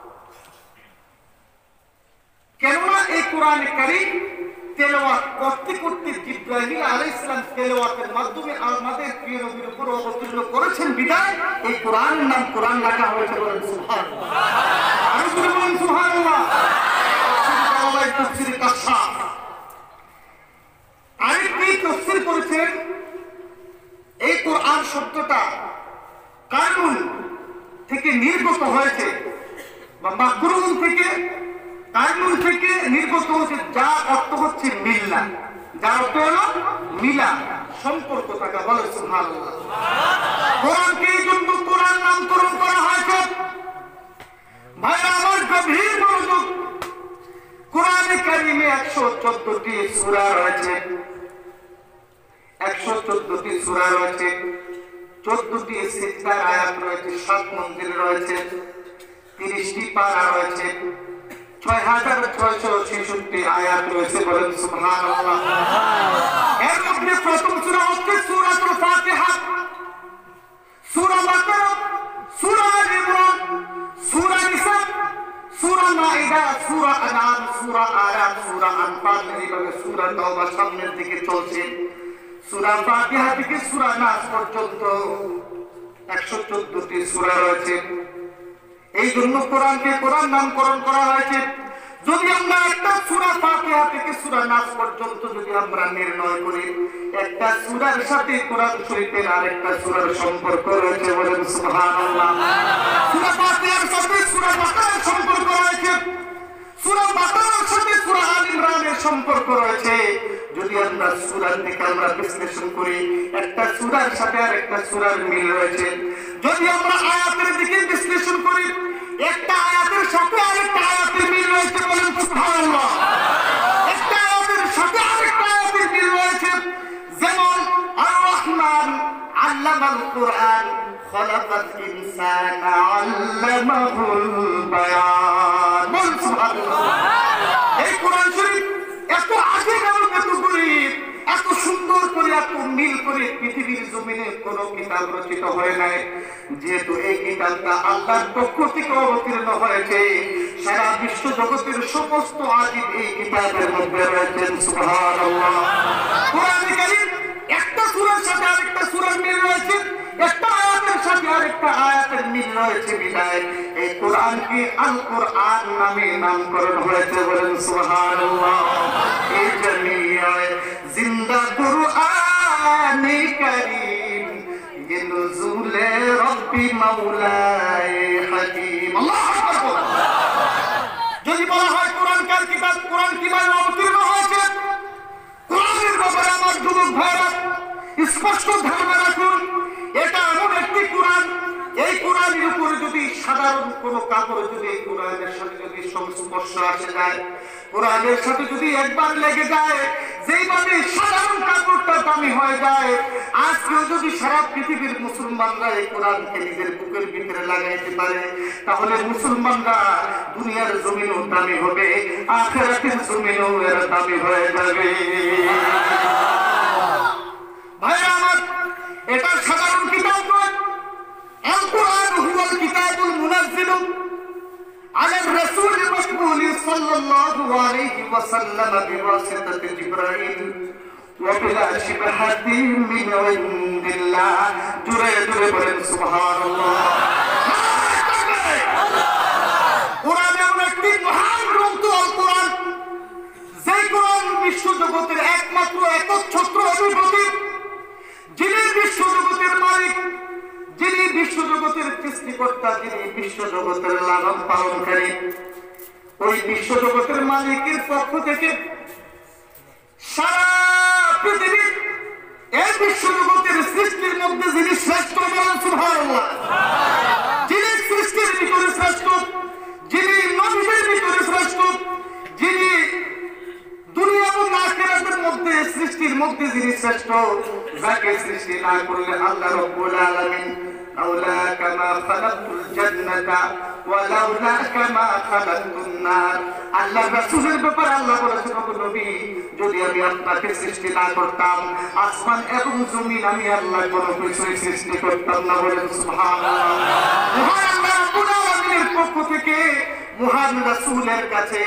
কেননা এই কোরআন কারীম তেলাওয়াত করতে করতে জিবরাইল আলাইহিস সালাম তেলাওয়াতের মাধ্যমে আমাদের প্রিয় নবীর উপর অবতীর্ণ করেছেন বিদায় এই কোরআনের নাম কোরআন রাখা হয়েছে। বলেন সুবহানাল্লাহ। আর বলেন সুবহানাল্লাহ। আল্লাহ তাফসীর কাশা আরেকটি তাফসীর করেছেন এই কোরআন শব্দটা কানুন থেকে নির্গত হয়েছে বা মাকরুন থেকে কানুন থেকে নির্গত হচ্ছে, যা অর্থ হচ্ছে মিল্লা, যার অর্থ হলো মিলা, সম্পর্ক থাকা। বলে সুবহানাল্লাহ। কোরআনকে এই জন্য কোরআন নামকরণ করা হয়েছে। ভাই আমার গভীর মনোযোগ, কোরআনে কারিমে 114টি সূরা রয়েছে, 114টি সূরা রয়েছে, 14টি সিজদার আয়াত রয়েছে, 7 মঞ্জিল রয়েছে, 30টি পারা রয়েছে, 6666 আয়াত রয়েছে। বলেন সুবহানাল্লাহ। এর মধ্যে প্রথম সূরা হচ্ছে সূরাতুল ফাতিহা, সূরা বাকারা, সূরা আলে ইমরান, সূরা নিসা, সূরা মাইদা, সূরা আনআম, সূরা আরাফ, সূরা আনফাল, এইভাবে সূরা তাওবা সামনের দিকে চলছে। সূরা ফাতিহা থেকে সূরা নাস পর্যন্ত 114টি সূরা রয়েছে। এই জন্য কোরআনকে কোরআন নামকরণ করা হয়েছে। যদি আমরা একটা সূরা ফাতিহা থেকে সূরা নাস পর্যন্ত যদি আমরা নির্ণয় করি, একটা সূরার সাথে কোরআন শরীফের আরেকটা সূরার সম্পর্ক রয়েছে। বলেন সুবহানাল্লাহ। সূরা ফাতিহার সাথে সূরা বাকারার সম্পর্ক রয়েছে, সূরা বাকারার সাথে সূরা আলে ইমরানের সম্পর্ক রয়েছে। যদি আমরা সূরা থেকে আমরা বিশ্লেষণ করি, একটা সূরার সাথে আরেকটা সূরার মিল রয়েছে। যদি আমরা আয়াতের দিকে বিশ্লেষণ করি, একটা আয়াতের সাথে আরেকটা আয়াতের মিল রয়েছে। বলেন সুবহানাল্লাহ। একটা আয়াতের সাথে আরেকটা আয়াতের মিল রয়েছে। যেমন আর রহমান আল্লামাল কুরআন খলাকাল ইনসানা আল্লামাহুল বায়ান। বলেন সুবহানাল্লাহ। এই কোরআন শরীফ এত আগে এবং এত গরীব, এত সুন্দর করে, এত মিল করে পৃথিবীর জমিনে কোনো কিতাব রচিত হয় নাই। যেহেতু এই কিতাবটা আল্লাহর পক্ষ থেকে অবতীর্ণ হয়েছে, সারা বিশ্ব জগতের সমস্ত আযাব এই কিতাবের মধ্যে রয়েছে। সুবহানাল্লাহ। কোরআনে কারীম একটা সূরার সাথে আরেকটা সূরার মিল রয়েছে, একটা আয়াতের সাথে আরেকটা আয়াতের মিল রয়েছে বিদায় এই কোরআনকে আল কোরআন নামে নামকরণ হয়েছে। বলেন সুবহানাল্লাহ। এই জমিয়ায় জিন্দা কুরআনে কারীম ये नुজুলে রব্বি মাওলায়ে হাকিম। আল্লাহু আকবার। যদি বলা হয় কোরআন কার কিতাব, কোরআন কিভাবে অবতীর্ণ হয়েছে, কোরআনের ব্যাপারে আমার যুবক ভাইরা স্পষ্ট ধারণা রাখুন। এটা এমন একটি কোরআন, এই কোরআনের উপরে যদি সাধারণ কোনো কাপড় যদি এই কোরআনের সাথে যদি সংস্পর্শ আসে যায়, কোরআনের সাথে যদি একবার লেগে যায়, যেইভাবে সাধারণ কাপড়টা দামি হয়ে যায়, আজকেও যদি সারা পৃথিবীর মুসলমানরা এই কোরআনকে নিজের বুকের ভিতরে লাগাইতে পারে, তাহলে মুসলমানরা দুনিয়ার জমিনও দামি হবে, আখিরাতের জমিনও এর দামি হয়ে যাবে। ভাইরা আমার, এটা সাধারণ কিতাব নয়। আল কোরআন হুয়াল কিতাবুল মুনাজ্জিল আলা রাসূল মাকবুল সাল্লাল্লাহু আলাইহি ওয়াসাল্লাম বিওয়াসিতাতি জিবরাইল ওয়া বিলা শিবহাতি মিন ইনদিল্লাহ। জোরে জোরে বলেন সুবহানাল্লাহ। কোরআন এমন একটি মহান গ্রন্থ, আল কোরআন, যে কোরআন বিশ্ব জগতের একমাত্র একচ্ছত্র অধিপতি, যিনি বিশ্ব জগতের মালিক, যিনি বিশ্ব জগতের সৃষ্টিকর্তা, যিনি বিশ্ব জগতের লালন পালনকারী, ওই বিশ্ব জগতের মালিকের পক্ষ থেকে সারা পৃথিবীর এই বিশ্ব জগতের সৃষ্টির মধ্যে যিনি শ্রেষ্ঠ, বলেন সুবহানাল্লাহ। যিনি সৃষ্টির ভিতরে শ্রেষ্ঠ, যিনি নবীদের ভিতরে শ্রেষ্ঠ, যিনি দুনিয়া এবং আখিরাতের মধ্যে সৃষ্টির মধ্যে যিনি শ্রেষ্ঠ, যাকে সৃষ্টি না করলে আল্লাহ রাব্বুল আলামিন লাউলাকা মা খালাকতুল জান্নাতা ওয়া লাউলাকা মা খালাকতুন নার। আল্লাহ রাসূলের ব্যাপারে আল্লাহ বলেছেন, ওগো নবী, যদি আমি আপনাকে সৃষ্টি না করতাম, আসমান এবং জমিন আমি আল্লাহ কোনো কিছুই সৃষ্টি করতাম না। বলেন সুবহানাল্লাহ। মহান আল্লাহ রাব্বুল আলামিনের পক্ষ থেকে মহান রাসূলের কাছে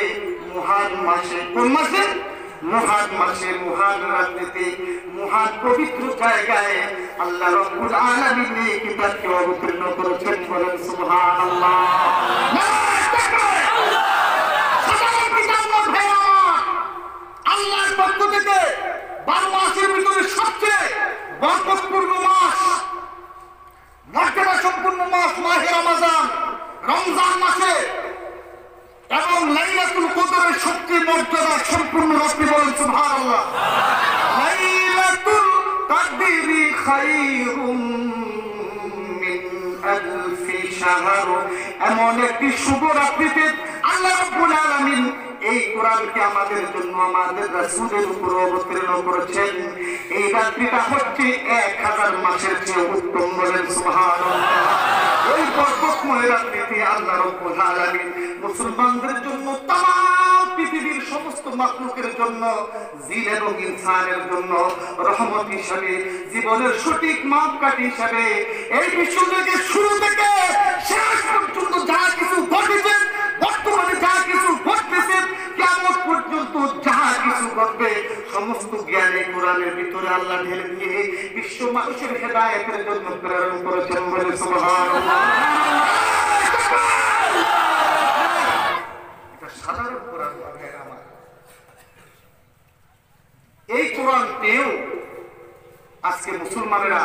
মহান মাসে, কোন মাসে? মহান মাসে, মহান রাত্রিতে, মহান পবিত্র জায়গায় আল্লাহ রাব্বুল আলামিন এই কিতাবকে অবতীর্ণ করেছেন। বলেন সুবহানাল্লাহ। আল্লাহর পক্ষ থেকে 12 মাসের ভিতরে সবচেয়ে বরকতপূর্ণ মাস, মর্যাদা সম্পূর্ণ মাস মাহে রমজান, রমজান মাসে এবং লাইলাতুল কদরের সবচেয়ে মর্যাদা সম্পূর্ণ রাত্রি। বলেন সুবহানাল্লাহ। লাইলাতুল কদরি খায়রুম মিন আলফি শাহর, এমন একটি শুভ রাত্রিতে আল্লাহ রাব্বুল আলামিন এই কোরআনকে আমাদের জন্য আমাদের রাসূলের উপর অবতীর্ণ করেছেন। এই রাত্রিটা হচ্ছে 1000 মাসের চেয়ে উত্তম। বলেন সুবহানাল্লাহ। এই বরকতময় রাত্রিতে আল্লাহ রাব্বুল আলামিন মুসলমানদের জন্য, তামাম পৃথিবীর সমস্ত মাখলুকের জন্য, জিন এবং ইনসানের জন্য রহমত হিসাবে, জীবনের সঠিক মাপকাঠি হিসাবে এই বিশ্বজগতের শুরু থেকে শেষ পর্যন্ত যা কিছু ঘটেছে, বর্তমানে যা কিছু ঘটতেছে, কিয়ামত পর্যন্ত যা কিছু ঘটবে, সমস্ত জ্ঞানে কোরআনের ভিতরে আল্লাহ ঢেলে দিয়ে বিশ্ব মানুষের হেদায়েতের জন্য প্রেরণ করেছেন। বলে সুবহানাল্লাহ। এটা সাধারণ কোরআন নয় আমার। এই কোরআন পেয়েও আজকে মুসলমানেরা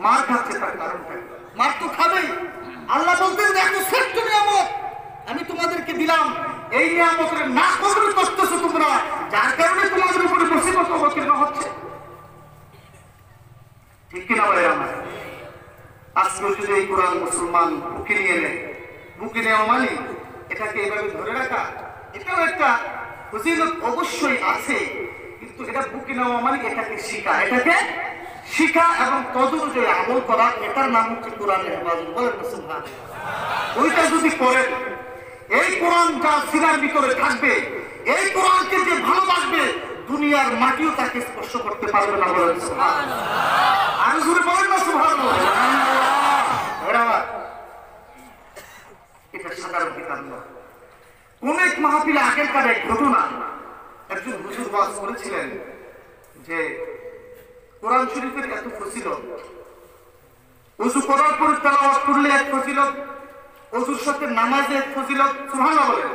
মার খাচ্ছে। তার কারণটা, মার তো খাবেই। আল্লাহ বলতেন দেখো শ্রেষ্ঠ নিয়ামত আমি তোমাদেরকে দিলাম, এই নিয়ামতের না কদর করতেছো তোমরা, যার কারণে তোমাদের উপরে মুসিবত অবতীর্ণ হচ্ছে। ঠিক কিনা ভাই আমার? আজকে যদি এই কোরআন মুসলমান বুকে নিয়ে নেয়, বুকে নেওয়া মানে এটাকে এইভাবে ধরে রাখা, এটাও একটা ফজিলত অবশ্যই আছে, কিন্তু এটা বুকে নেওয়া মানে এটাকে শিখা, এটাকে শিখা এবং তদনুযায়ী আমল করা, এটার নাম হচ্ছে কোরআনের হেফাজত। বলেন সুবহানাল্লাহ। ওইটা যদি করেন, এই কোরআন যা সিনার ভিতরে থাকবে, এই কোরআনকে যে ভালোবাসবে, দুনিয়ার মাটিও তাকে স্পর্শ করতে পারবে না। বলেন সুবহানাল্লাহ। আর জোরে বলেন না সুবহানাল্লাহ। এটা সাধারণ কিতাব নয়। কোন এক মাহফিলে আগেরকার এক ঘটনা, একজন হুজুর ওয়াজ করেছিলেন যে কোরআন শরীফের এত ফজিলত, ওযু করার পরে তেলাওয়াত করলে এক ফজিলত, ওযুর সাথে নামাজে এক ফজিলত। সুবহানাল্লাহ বলেন।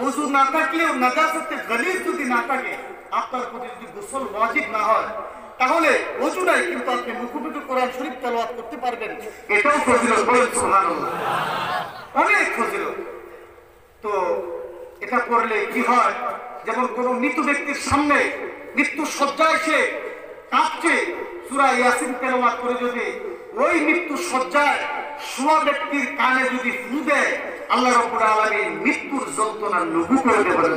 ওযু না থাকলেও নাজাসাতে গলিজ যদি না থাকে, আপনার প্রতি যদি গোসল ওয়াজিব না হয়, তাহলে ওযু নাই কিন্তু আপনি মুখোমুখি কোরআন শরীফ তেলাওয়াত করতে পারবেন, এটাও ফজিলত। বলেন সুবহানাল্লাহ। অনেক ফজিলত। তো এটা করলে কি হয়, যেমন কোন মৃত ব্যক্তির সামনে মৃত্যু শয্যায় এসে কাঁপছে, সূরা ইয়াসিন তেলাওয়াত করে যদি ওই মৃত্যু শয্যায় শোয়া ব্যক্তির কানে যদি ফু দেয়, আল্লাহ রাব্বুল আলামিন মৃত্যুর যন্ত্রণা লঘু করে দেবেন।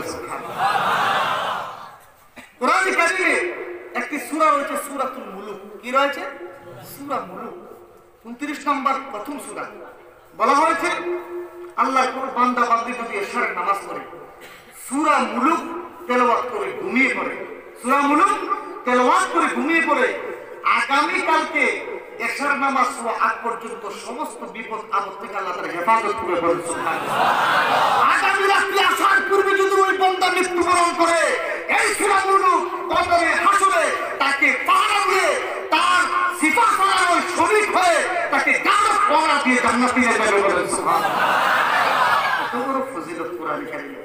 কোরআন কারীমে একটি সূরা রয়েছে, সূরাতুল মুলুক। কি রয়েছে? সূরা মুলুক, 29 নম্বর প্রথম সূরা। বলা হয়েছে আল্লাহর কোন বান্দা বান্দি যদি এশার নামাজ পড়ে, সূরা মুলুক তেলাওয়াত করে ঘুমিয়ে পড়ে, সূরা মুলুক তেলাওয়াত করে ঘুমিয়ে পড়ে, আগামী কালকে এশার নামাজ হওয়া আগ পর্যন্ত সমস্ত বিপদ আপদ থেকে আল্লাহ তাআলা হেফাজত করে। বলেন সুবহানাল্লাহ। আগামী রাত্রি আসার পূর্বে যদি ওই বান্দা মৃত্যুবরণ করে, এই সূরা মুলুক কবরে হাসরে তাকে পাহারা দিয়ে, তার সিফা সালানোর শরীক হয়ে তাকে জান্নাত পাহারা দিয়ে জান্নাতে নিয়ে যাবে। বলেন সুবহানাল্লাহ। কত বড় ফজিলত কোরআন কারীম।